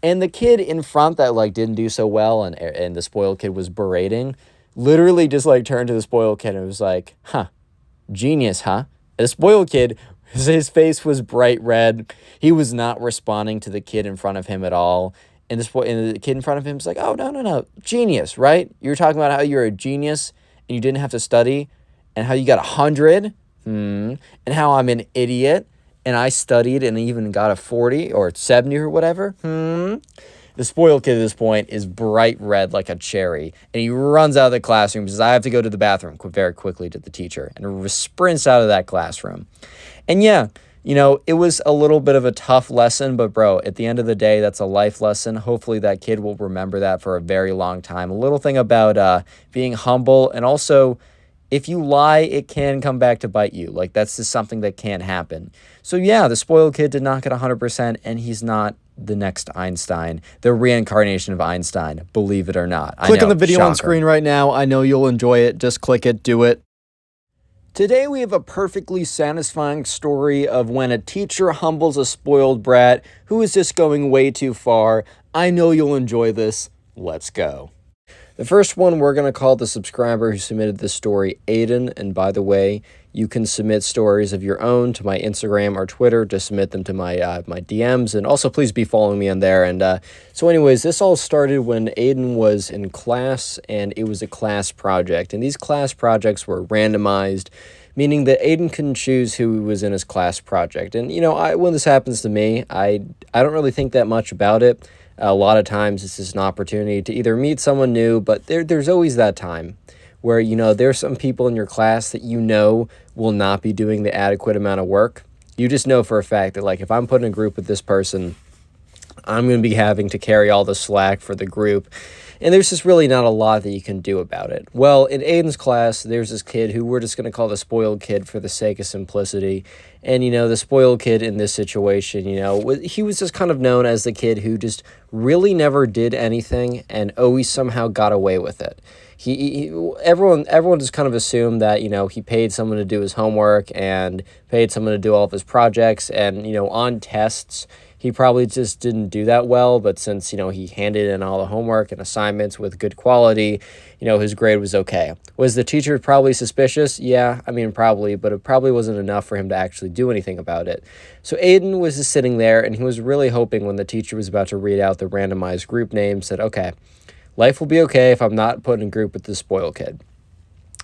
And the kid in front that, like, didn't do so well and the spoiled kid was berating, literally just, like, turned to the spoiled kid and was like, huh, genius, huh? And the spoiled kid, his face was bright red. He was not responding to the kid in front of him at all. And the kid in front of him was like, oh, no, genius, right? You were talking about how you're a genius and you didn't have to study and how you got 100, and how I'm an idiot. And I studied and even got a 40 or 70 or whatever. The spoiled kid at this point is bright red like a cherry. And he runs out of the classroom and says, I have to go to the bathroom very quickly to the teacher. And sprints out of that classroom. And yeah, it was a little bit of a tough lesson. But bro, at the end of the day, that's a life lesson. Hopefully that kid will remember that for a very long time. A little thing about being humble, and also, if you lie, it can come back to bite you. Like, that's just something that can't happen. So yeah, the spoiled kid did not get 100%, and he's not the next Einstein, the reincarnation of Einstein, believe it or not. Click on the video on screen right now. I know you'll enjoy it. Just click it, do it. Today we have a perfectly satisfying story of when a teacher humbles a spoiled brat who is just going way too far. I know you'll enjoy this. Let's go. The first one we're going to call the subscriber who submitted this story Aiden. And by the way, you can submit stories of your own to my Instagram or Twitter. Just submit them to my DMs. And also please be following me on there. And so anyways, this all started when Aiden was in class and it was a class project. And these class projects were randomized, meaning that Aiden couldn't choose who was in his class project. And, when this happens to me, I don't really think that much about it. A lot of times it's just an opportunity to either meet someone new, but there's always that time where, there's some people in your class that will not be doing the adequate amount of work. You just know for a fact that, like, if I'm put in a group with this person, I'm going to be having to carry all the slack for the group. And there's just really not a lot that you can do about it. Well, in Aiden's class, there's this kid who we're just going to call the spoiled kid for the sake of simplicity. And, the spoiled kid in this situation, he was just kind of known as the kid who just really never did anything and always somehow got away with it. Everyone just kind of assumed that, he paid someone to do his homework and paid someone to do all of his projects. And, on tests, he probably just didn't do that well, but since, he handed in all the homework and assignments with good quality, his grade was okay. Was the teacher probably suspicious? Yeah, probably, but it probably wasn't enough for him to actually do anything about it. So Aiden was just sitting there, and he was really hoping when the teacher was about to read out the randomized group names that, okay, life will be okay if I'm not put in a group with the spoiled kid.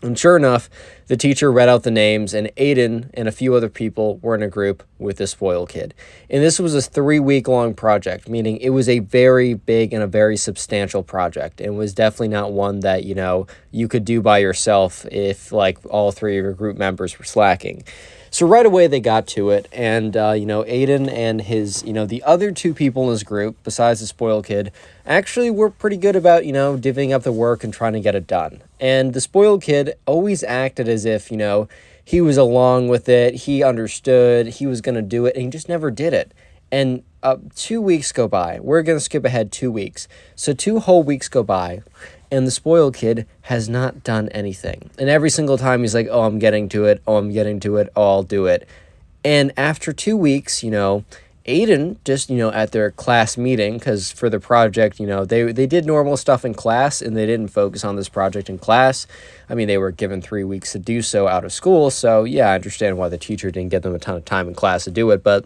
And sure enough, the teacher read out the names, and Aiden and a few other people were in a group with the spoiled kid. And this was a 3-week-long project, meaning it was a very big and a very substantial project. And was definitely not one that, you could do by yourself if, like, all 3 of your group members were slacking. So right away they got to it, and, Aiden and his, the other 2 people in his group, besides the spoiled kid, actually were pretty good about, divvying up the work and trying to get it done. And the spoiled kid always acted as if, he was along with it, he understood, he was going to do it, and he just never did it. And 2 weeks go by. We're going to skip ahead 2 weeks. So 2 whole weeks go by, and the spoiled kid has not done anything. And every single time he's like, oh, I'm getting to it. Oh, I'm getting to it. Oh, I'll do it. And after 2 weeks, Aiden just, at their class meeting, because for the project, they did normal stuff in class, and they didn't focus on this project in class. They were given 3 weeks to do so out of school. So, yeah, I understand why the teacher didn't give them a ton of time in class to do it. But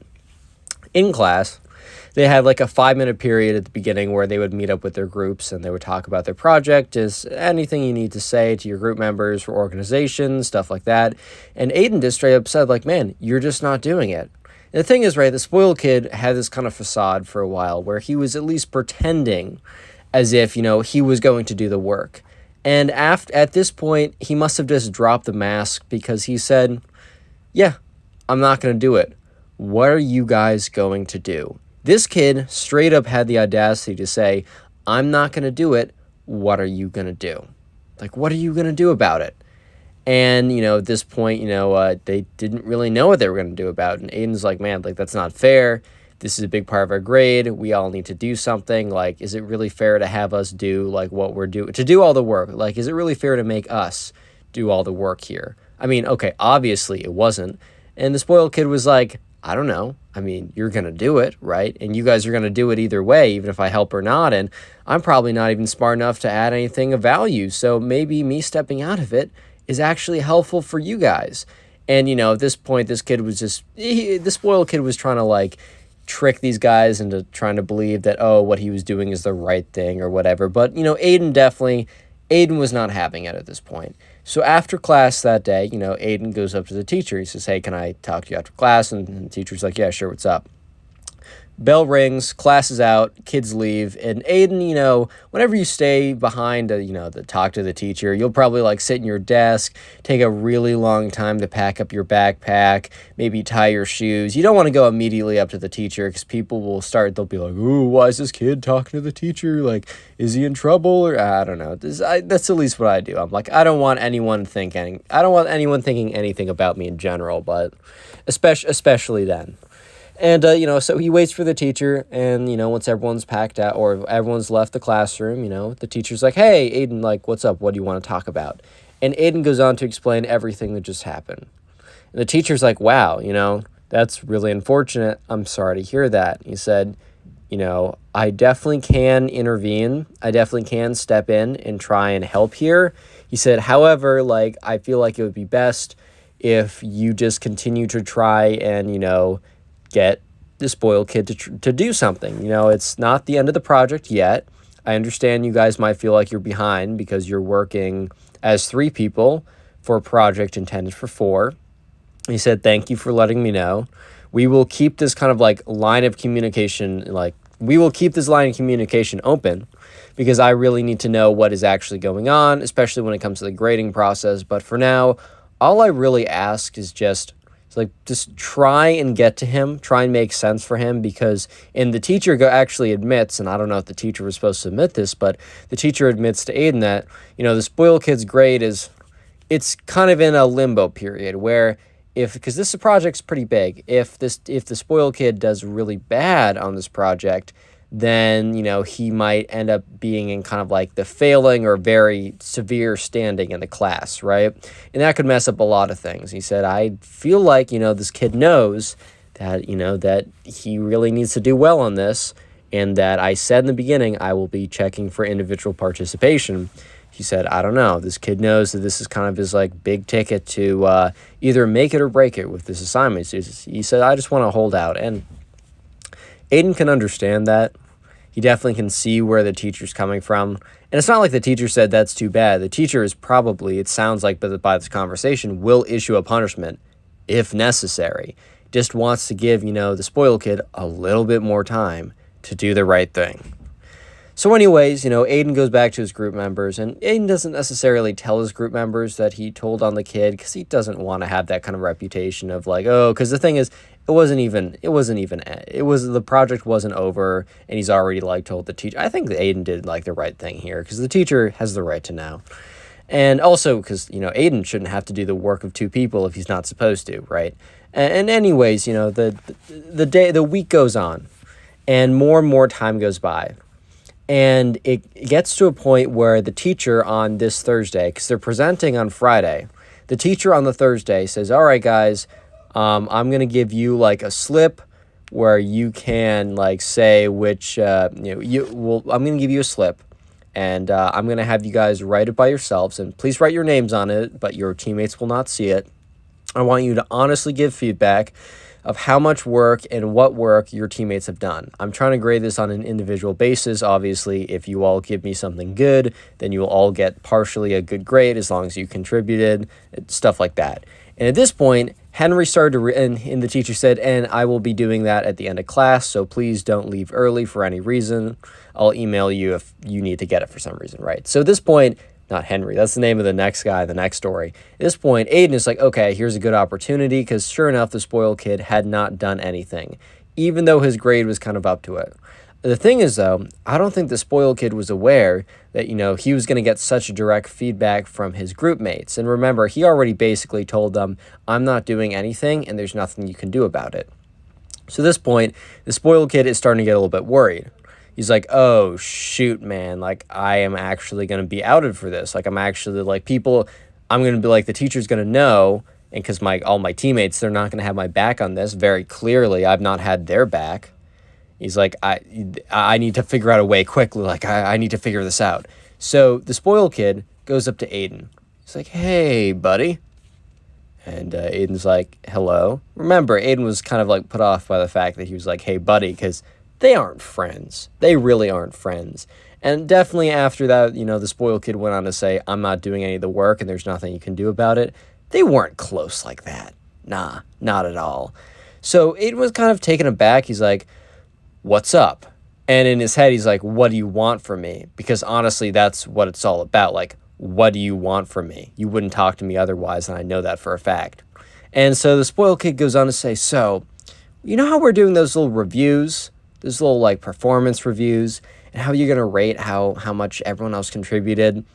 in class, they had like a 5-minute period at the beginning where they would meet up with their groups and they would talk about their project, is anything you need to say to your group members for organization, stuff like that. And Aiden just straight up said, like, man, you're just not doing it. And the thing is, right, the spoiled kid had this kind of facade for a while where he was at least pretending as if, he was going to do the work. And at this point, he must have just dropped the mask because he said, yeah, I'm not going to do it. What are you guys going to do? This kid straight up had the audacity to say, I'm not going to do it. What are you going to do? Like, what are you going to do about it? And, at this point, they didn't really know what they were going to do about it. And Aiden's like, man, like, that's not fair. This is a big part of our grade. We all need to do something. Like, is it really fair to have us do, like, what we're doing? To do all the work. Like, is it really fair to make us do all the work here? Okay, obviously it wasn't. And the spoiled kid was like, I don't know. You're going to do it, right? And you guys are going to do it either way, even if I help or not. And I'm probably not even smart enough to add anything of value. So maybe me stepping out of it is actually helpful for you guys. And, at this point, this kid was just, the spoiled kid was trying to, like, trick these guys into trying to believe that, oh, what he was doing is the right thing or whatever. But, Aiden was not having it at this point. So after class that day, Aiden goes up to the teacher. He says, hey, can I talk to you after class? And the teacher's like, yeah, sure, what's up? Bell rings, class is out, kids leave, and Aiden, whenever you stay behind to talk to the teacher, you'll probably like sit in your desk, take a really long time to pack up your backpack, maybe tie your shoes. You don't want to go immediately up to the teacher because people they'll be like, ooh, why is this kid talking to the teacher? Like, is he in trouble? Or I don't know. That's at least what I do. I'm like, I don't want anyone thinking anything about me in general, but especially then. And, so he waits for the teacher, and, once everyone's packed out, or everyone's left the classroom, the teacher's like, hey, Aiden, like, what's up? What do you want to talk about? And Aiden goes on to explain everything that just happened. And the teacher's like, wow, that's really unfortunate. I'm sorry to hear that. He said, I definitely can intervene. I definitely can step in and try and help here. He said, however, I feel like it would be best if you just continue to try and, get the spoiled kid to do something. It's not the end of the project yet. I understand you guys might feel like you're behind because you're working as 3 people for a project intended for 4. He said, thank you for letting me know. We will keep this kind of line of communication, we will keep this line of communication open because I really need to know what is actually going on, especially when it comes to the grading process. But for now, all I really ask is just try and get to him, try and make sense for him, because, and the teacher actually admits, and I don't know if the teacher was supposed to admit this, but the teacher admits to Aiden that, the spoiled kid's grade it's kind of in a limbo period where because this project's pretty big, if the spoiled kid does really bad on this project, then, he might end up being in kind of the failing or very severe standing in the class, right? And that could mess up a lot of things. He said, I feel like, this kid knows that, that he really needs to do well on this, and that I said in the beginning I will be checking for individual participation. He said, I don't know. This kid knows that this is kind of his big ticket to either make it or break it with this assignment. He said, I just want to hold out. And Aiden can understand that. He definitely can see where the teacher's coming from. And it's not like the teacher said that's too bad. The teacher is probably, it sounds like by this conversation, will issue a punishment if necessary. Just wants to give, the spoiled kid a little bit more time to do the right thing. So anyways, Aiden goes back to his group members, and Aiden doesn't necessarily tell his group members that he told on the kid because he doesn't want to have that kind of reputation of because the thing is, the project wasn't over and he's already told the teacher. I think that Aiden did the right thing here because the teacher has the right to know. And also because, Aiden shouldn't have to do the work of 2 people if he's not supposed to, right? And anyways, the week goes on and more time goes by. And it gets to a point where the teacher on this Thursday, because they're presenting on Friday, the teacher on the Thursday says, all right, guys, I'm going to give you a slip where you can say which, I'm going to give you a slip and I'm going to have you guys write it by yourselves, and please write your names on it, but your teammates will not see it. I want you to honestly give feedback of how much work and what work your teammates have done. I'm trying to grade this on an individual basis. Obviously, if you all give me something good, then you will all get partially a good grade as long as you contributed, stuff like that. And at this point, Henry started to, and the teacher said, and I will be doing that at the end of class, so please don't leave early for any reason. I'll email you if you need to get it for some reason, right? So at this point, not Henry, that's the name of the next guy, the next story. At this point, Aiden is like, okay, here's a good opportunity, because sure enough, the spoiled kid had not done anything, even though his grade was kind of up to it. The thing is, though, I don't think the spoiled kid was aware that, he was going to get such direct feedback from his group mates. And remember, he already basically told them, I'm not doing anything, and there's nothing you can do about it. So at this point, the spoiled kid is starting to get a little bit worried. He's like, oh, shoot, man, I am actually going to be outed for this. I'm actually, I'm going to be the teacher's going to know, and because all my teammates, they're not going to have my back on this. Very clearly, I've not had their back. He's like, I need to figure out a way quickly. I need to figure this out. So the spoiled kid goes up to Aiden. He's like, hey, buddy. And Aiden's like, hello. Remember, Aiden was kind of put off by the fact that he was like, hey, buddy, because they aren't friends. They really aren't friends. And definitely after that, the spoiled kid went on to say, I'm not doing any of the work and there's nothing you can do about it. They weren't close like that. Nah, not at all. So Aiden was kind of taken aback. He's like, what's up? And in his head, he's like, what do you want from me? Because honestly, that's what it's all about. What do you want from me? You wouldn't talk to me otherwise, and I know that for a fact. And so the spoiled kid goes on to say, so, you know how we're doing those little reviews? Those little performance reviews, and how you're going to rate how much everyone else contributed?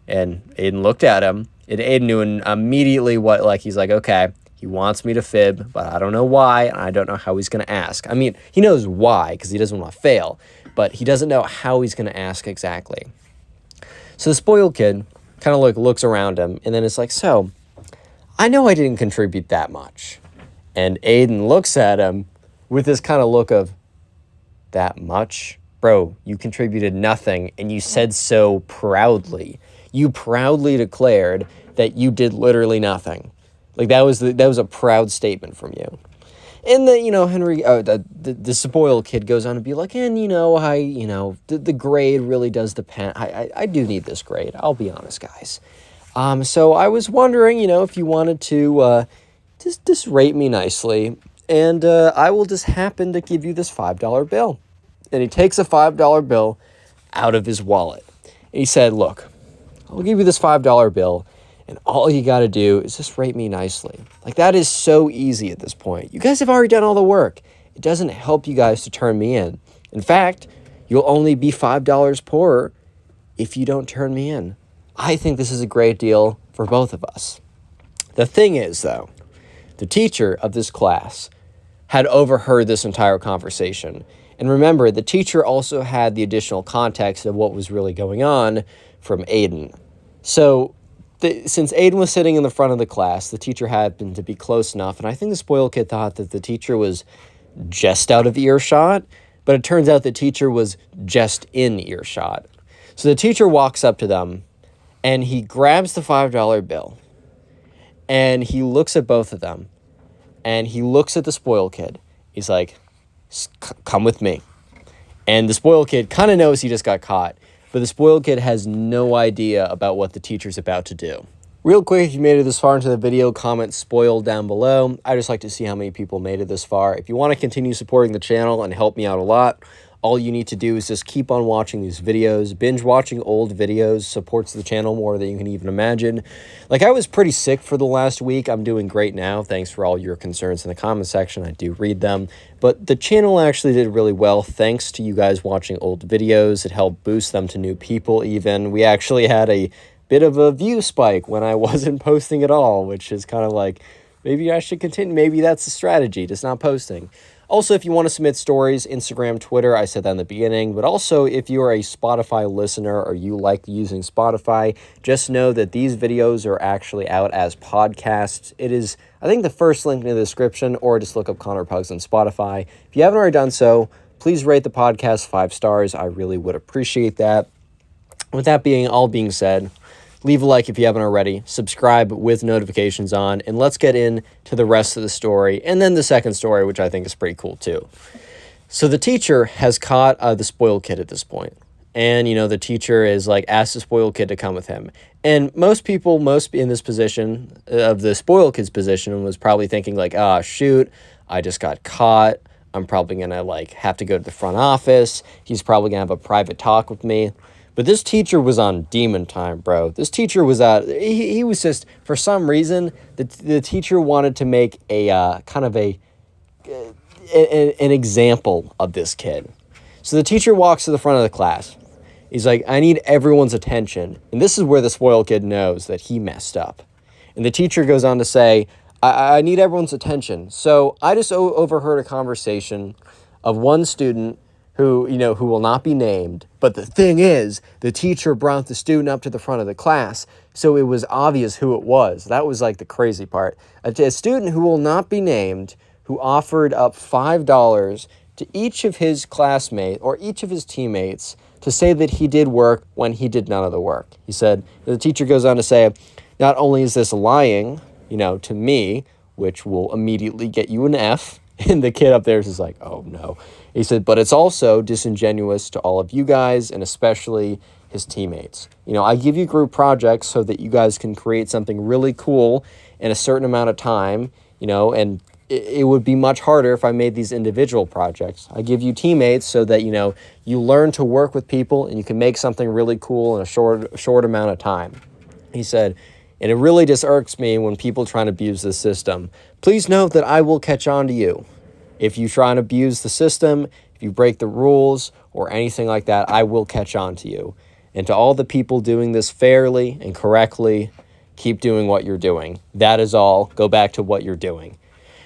And Aiden looked at him, and Aiden knew immediately what, he's like, okay, he wants me to fib, but I don't know why, and I don't know how he's going to ask. I mean, he knows why, because he doesn't want to fail, but he doesn't know how he's going to ask exactly. So the spoiled kid kind of looks around him, and then it's like, so, I know I didn't contribute that much. And Aiden looks at him with this kind of look of, that much? Bro, you contributed nothing, and you said so proudly. You proudly declared that you did literally nothing. Like, that was a proud statement from you. And Henry, the spoiled kid goes on to be like, and the grade really does depend. I do need this grade. I'll be honest, guys. So I was wondering, if you wanted to just rate me nicely, and I will just happen to give you this $5 bill. And he takes a $5 bill out of his wallet. And he said, look, I'll give you this $5 bill, and all you got to do is just rate me nicely. Like, that is so easy at this point. You guys have already done all the work. It doesn't help you guys to turn me in. In fact, you'll only be $5 poorer if you don't turn me in. I think this is a great deal for both of us. The thing is, though, the teacher of this class had overheard this entire conversation. And remember, the teacher also had the additional context of what was really going on from Aiden. So, since Aiden was sitting in the front of the class, the teacher happened to be close enough, and I think the spoiled kid thought that the teacher was just out of earshot, but it turns out the teacher was just in earshot. So the teacher walks up to them, and he grabs the $5 bill, and he looks at both of them, and he looks at the spoiled kid. He's like, come with me. And the spoiled kid kind of knows he just got caught, but the spoiled kid has no idea about what the teacher's about to do. Real quick, if you made it this far into the video, comment spoiled down below. I just like to see how many people made it this far. If you want to continue supporting the channel and help me out a lot, all you need to do is just keep on watching these videos. Binge watching old videos supports the channel more than you can even imagine. Like, I was pretty sick for the last week. I'm doing great now. Thanks for all your concerns in the comment section. I do read them. But the channel actually did really well thanks to you guys watching old videos. It helped boost them to new people even. We actually had a bit of a view spike when I wasn't posting at all, which is kind of like, maybe I should continue. Maybe that's the strategy, just not posting. Also, if you want to submit stories, Instagram, Twitter, I said that in the beginning, but also if you are a Spotify listener or you like using Spotify, just know that these videos are actually out as podcasts. It is, I think, the first link in the description, or just look up Connor Pugs on Spotify. If you haven't already done so, please rate the podcast 5 stars. I really would appreciate that. With that all being said, leave a like if you haven't already, subscribe with notifications on, and let's get into the rest of the story, and then the second story, which I think is pretty cool too. So the teacher has caught the spoiled kid at this point, and, the teacher is like, asked the spoiled kid to come with him. And most people, in this position, of the spoiled kid's position, was probably thinking like, shoot, I just got caught. I'm probably going to have to go to the front office. He's probably going to have a private talk with me. But this teacher was on demon time, bro. This teacher was he was just, for some reason, the teacher wanted to make a kind of an example of this kid. So the teacher walks to the front of the class. He's like, I need everyone's attention. And this is where the spoiled kid knows that he messed up. And the teacher goes on to say, I need everyone's attention. So I just overheard a conversation of one student who will not be named. But the thing is, the teacher brought the student up to the front of the class, so it was obvious who it was. That was like the crazy part. A student who will not be named, who offered up $5 to each of his classmates or each of his teammates to say that he did work when he did none of the work. He said, the teacher goes on to say, not only is this lying, to me, which will immediately get you an F, and the kid up there is just like, oh no. He said, but it's also disingenuous to all of you guys, and especially his teammates. I give you group projects so that you guys can create something really cool in a certain amount of time, and it would be much harder if I made these individual projects. I give you teammates so that, you learn to work with people and you can make something really cool in a short amount of time. He said, and it really just irks me when people try to abuse the system. Please note that I will catch on to you. If you try and abuse the system, if you break the rules or anything like that, I will catch on to you. And to all the people doing this fairly and correctly, keep doing what you're doing. That is all. Go back to what you're doing.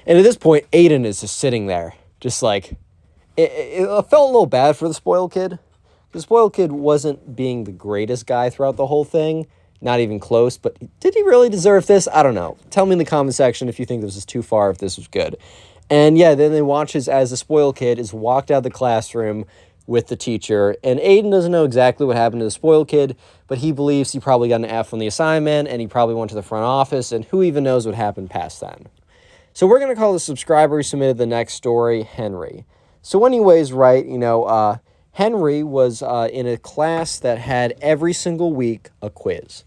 And at this point, Aiden is just sitting there, just like, it felt a little bad for the spoiled kid. The spoiled kid wasn't being the greatest guy throughout the whole thing. not even close, but did he really deserve this? I don't know. Tell me in the comment section if you think this is too far, if this was good. And yeah, then they watch as the spoiled kid is walked out of the classroom with the teacher, and Aiden doesn't know exactly what happened to the spoiled kid, but he believes he probably got an F on the assignment, and he probably went to the front office, and who even knows what happened past then. So we're going to call the subscriber who submitted the next story Henry. So anyways, right, Henry was in a class that had every single week a quiz.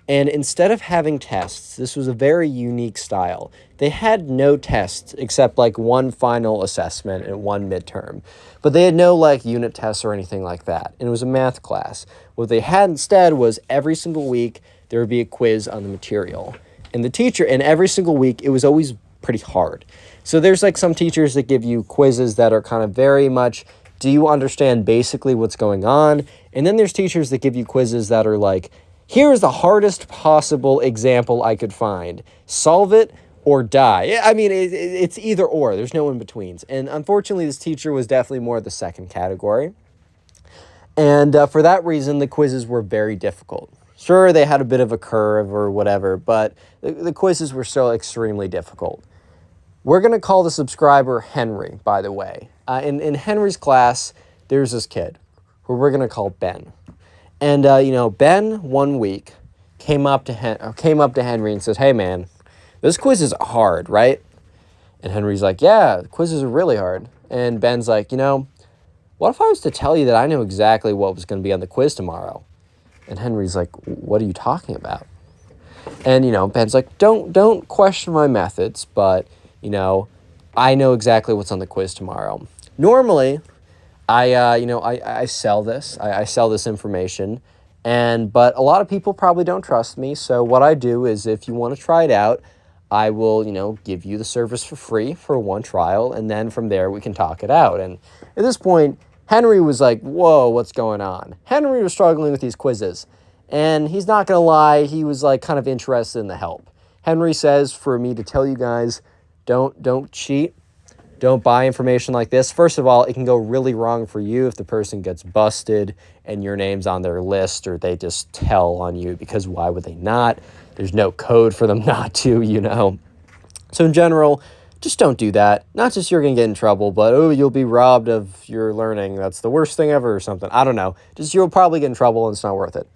And instead of having tests, this was a very unique style. They had no tests except like one final assessment and one midterm. But they had no like unit tests or anything like that. And it was a math class. What they had instead was every single week there would be a quiz on the material. And the teacher, and every single week, it was always pretty hard. So there's like some teachers that give you quizzes that are kind of very much, do you understand basically what's going on? And then there's teachers that give you quizzes that are like, here's the hardest possible example I could find. Solve it or die. I mean, it's either or. There's no in-betweens. And unfortunately, this teacher was definitely more the second category. And for that reason, the quizzes were very difficult. Sure, they had a bit of a curve or whatever, but the quizzes were still extremely difficult. We're going to call the subscriber Henry, by the way. In Henry's class, there's this kid who we're going to call Ben. And, Ben, one week, came up to Henry and says, hey, man, this quiz is hard, right? And Henry's like, yeah, quizzes are really hard. And Ben's like, what if I was to tell you that I know exactly what was going to be on the quiz tomorrow? And Henry's like, what are you talking about? And, Ben's like, don't question my methods, but, I know exactly what's on the quiz tomorrow. Normally, I sell this. I sell this information, but a lot of people probably don't trust me. So what I do is, if you want to try it out, I will, give you the service for free for one trial, and then from there we can talk it out. And at this point, Henry was like, whoa, what's going on? Henry was struggling with these quizzes, and he's not gonna lie, he was like kind of interested in the help. Henry says for me to tell you guys, don't cheat. Don't buy information like this. First of all, it can go really wrong for you if the person gets busted and your name's on their list, or they just tell on you, because why would they not? There's no code for them not to, So in general, just don't do that. Not just you're going to get in trouble, but, you'll be robbed of your learning. That's the worst thing ever or something. I don't know. Just you'll probably get in trouble and it's not worth it.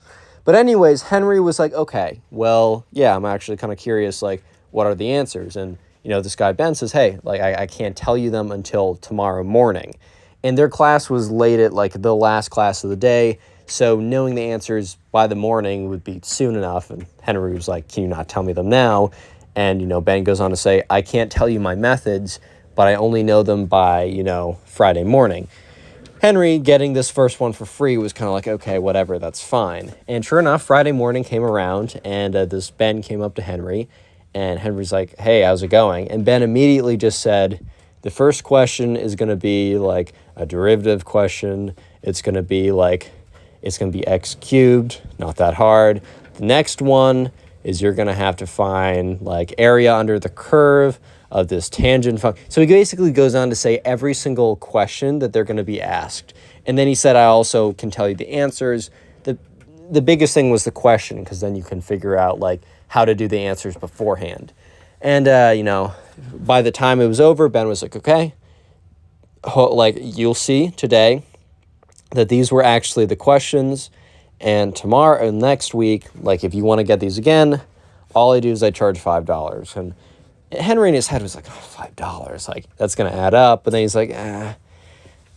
But anyways, Henry was like, okay, well, yeah, I'm actually kind of curious, like, what are the answers? And this guy, Ben, says, hey, like, I can't tell you them until tomorrow morning. And their class was late at, like, the last class of the day, so knowing the answers by the morning would be soon enough. And Henry was like, can you not tell me them now? And, Ben goes on to say, I can't tell you my methods, but I only know them by, Friday morning. Henry, getting this first one for free, was kind of like, okay, whatever, that's fine. And sure enough, Friday morning came around, and this Ben came up to Henry. And Henry's like, hey, how's it going? And Ben immediately just said, the first question is going to be like a derivative question. It's going to be x cubed, not that hard. The next one is you're going to have to find like area under the curve of this tangent function. So he basically goes on to say every single question that they're going to be asked. And then he said, I also can tell you the answers. The biggest thing was the question, because then you can figure out like how to do the answers beforehand. And, by the time it was over, Ben was like, okay, you'll see today that these were actually the questions. And tomorrow and next week, like, if you want to get these again, all I do is I charge $5. And Henry in his head was like, oh, $5, like, that's going to add up. But then he's like,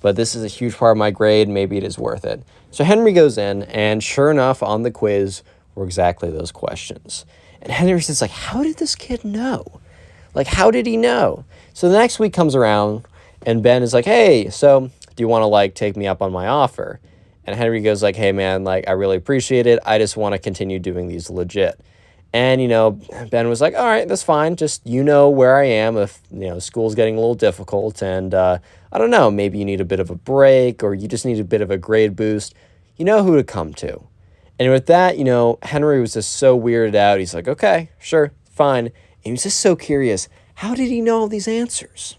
but this is a huge part of my grade. Maybe it is worth it. So Henry goes in, and sure enough, on the quiz were exactly those questions. And Henry says, like, how did this kid know? Like, how did he know? So the next week comes around, and Ben is like, hey, so do you want to, like, take me up on my offer? And Henry goes like, hey, man, like, I really appreciate it. I just want to continue doing these legit. And, Ben was like, all right, that's fine. Just, where I am if, school's getting a little difficult. And I don't know, maybe you need a bit of a break, or you just need a bit of a grade boost. You know who to come to. And with that, Henry was just so weirded out. He's like, okay, sure, fine. And he was just so curious. How did he know all these answers?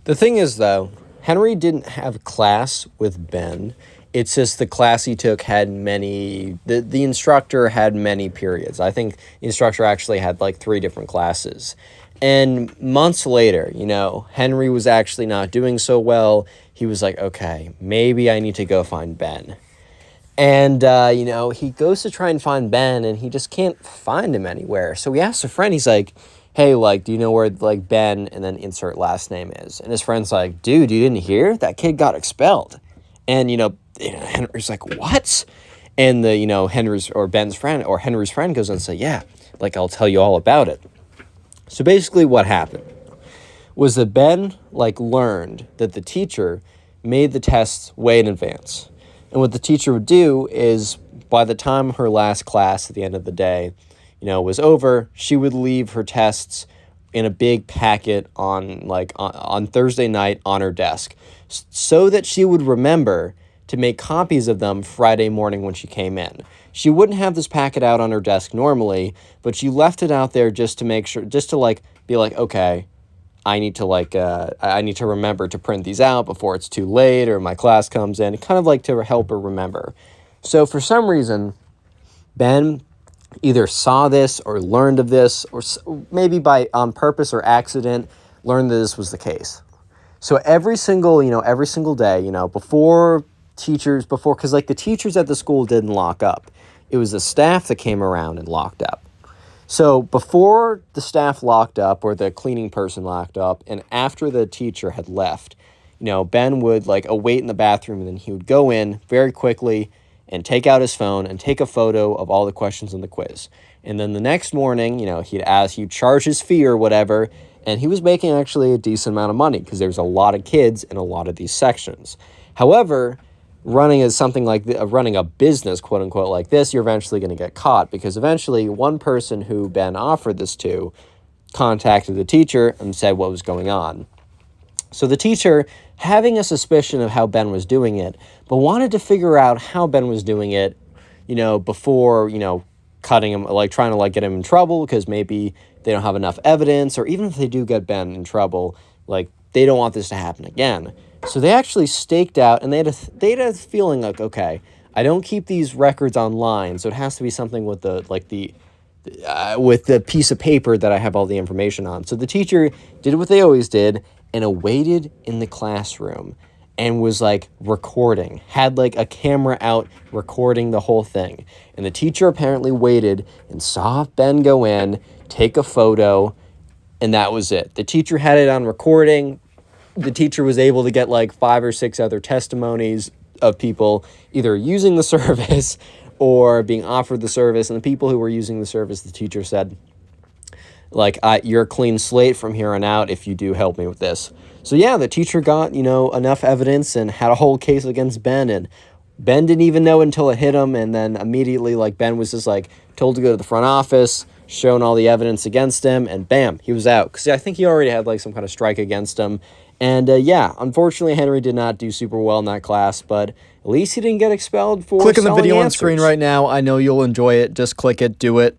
The thing is, though, Henry didn't have class with Ben It's just the class he took had many, the instructor had many periods. I think the instructor actually had like 3 different classes. And months later, Henry was actually not doing so well. He was like, okay, maybe I need to go find Ben. And, he goes to try and find Ben, and he just can't find him anywhere. So he asks a friend, he's like, hey, like, do you know where, like, Ben, and then insert last name is? And his friend's like, dude, you didn't hear? That kid got expelled. And, Henry's like, what? And Henry's friend goes on and say, yeah, like, I'll tell you all about it. So basically what happened was that Ben, like, learned that the teacher made the tests way in advance. And what the teacher would do is, by the time her last class at the end of the day, was over, she would leave her tests in a big packet on Thursday night on her desk, so that she would remember to make copies of them Friday morning when she came in. She wouldn't have this packet out on her desk normally, but she left it out there just to make sure, just to be like, okay, I need to remember to print these out before it's too late or my class comes in, kind of like to help her remember. So for some reason, Ben either saw this or learned of this, or maybe on purpose or accident, learned that this was the case. So every single day, because the teachers at the school didn't lock up. It was the staff that came around and locked up. So before the staff locked up or the cleaning person locked up, and after the teacher had left, Ben would await in the bathroom, and then he would go in very quickly and take out his phone and take a photo of all the questions in the quiz. And then the next morning, he'd charge his fee or whatever, and he was making actually a decent amount of money because there was a lot of kids in a lot of these sections. However, running a business, quote unquote, like this, you're eventually going to get caught, because eventually one person who Ben offered this to contacted the teacher and said what was going on. So the teacher, having a suspicion of how Ben was doing it, but wanted to figure out how Ben was doing it, before, cutting him, trying to get him in trouble, because maybe they don't have enough evidence, or even if they do get Ben in trouble, they don't want this to happen again. So they actually staked out, and they had a feeling like, okay, I don't keep these records online, so it has to be something with with the piece of paper that I have all the information on. So the teacher did what they always did and waited in the classroom and was recording, had a camera out recording the whole thing. And the teacher apparently waited and saw Ben go in, take a photo, and that was it. The teacher had it on recording. The teacher was able to get 5 or 6 other testimonies of people either using the service or being offered the service. And the people who were using the service, the teacher said, you're a clean slate from here on out if you do help me with this. So yeah, the teacher got, enough evidence and had a whole case against Ben, and Ben didn't even know until it hit him. And then immediately, Ben was just told to go to the front office, shown all the evidence against him, and bam, he was out. Because I think he already had some kind of strike against him. And unfortunately, Henry did not do super well in that class, but at least he didn't get expelled for Click on the selling video on answers. screen right now. I know you'll enjoy it. Just click it, do it.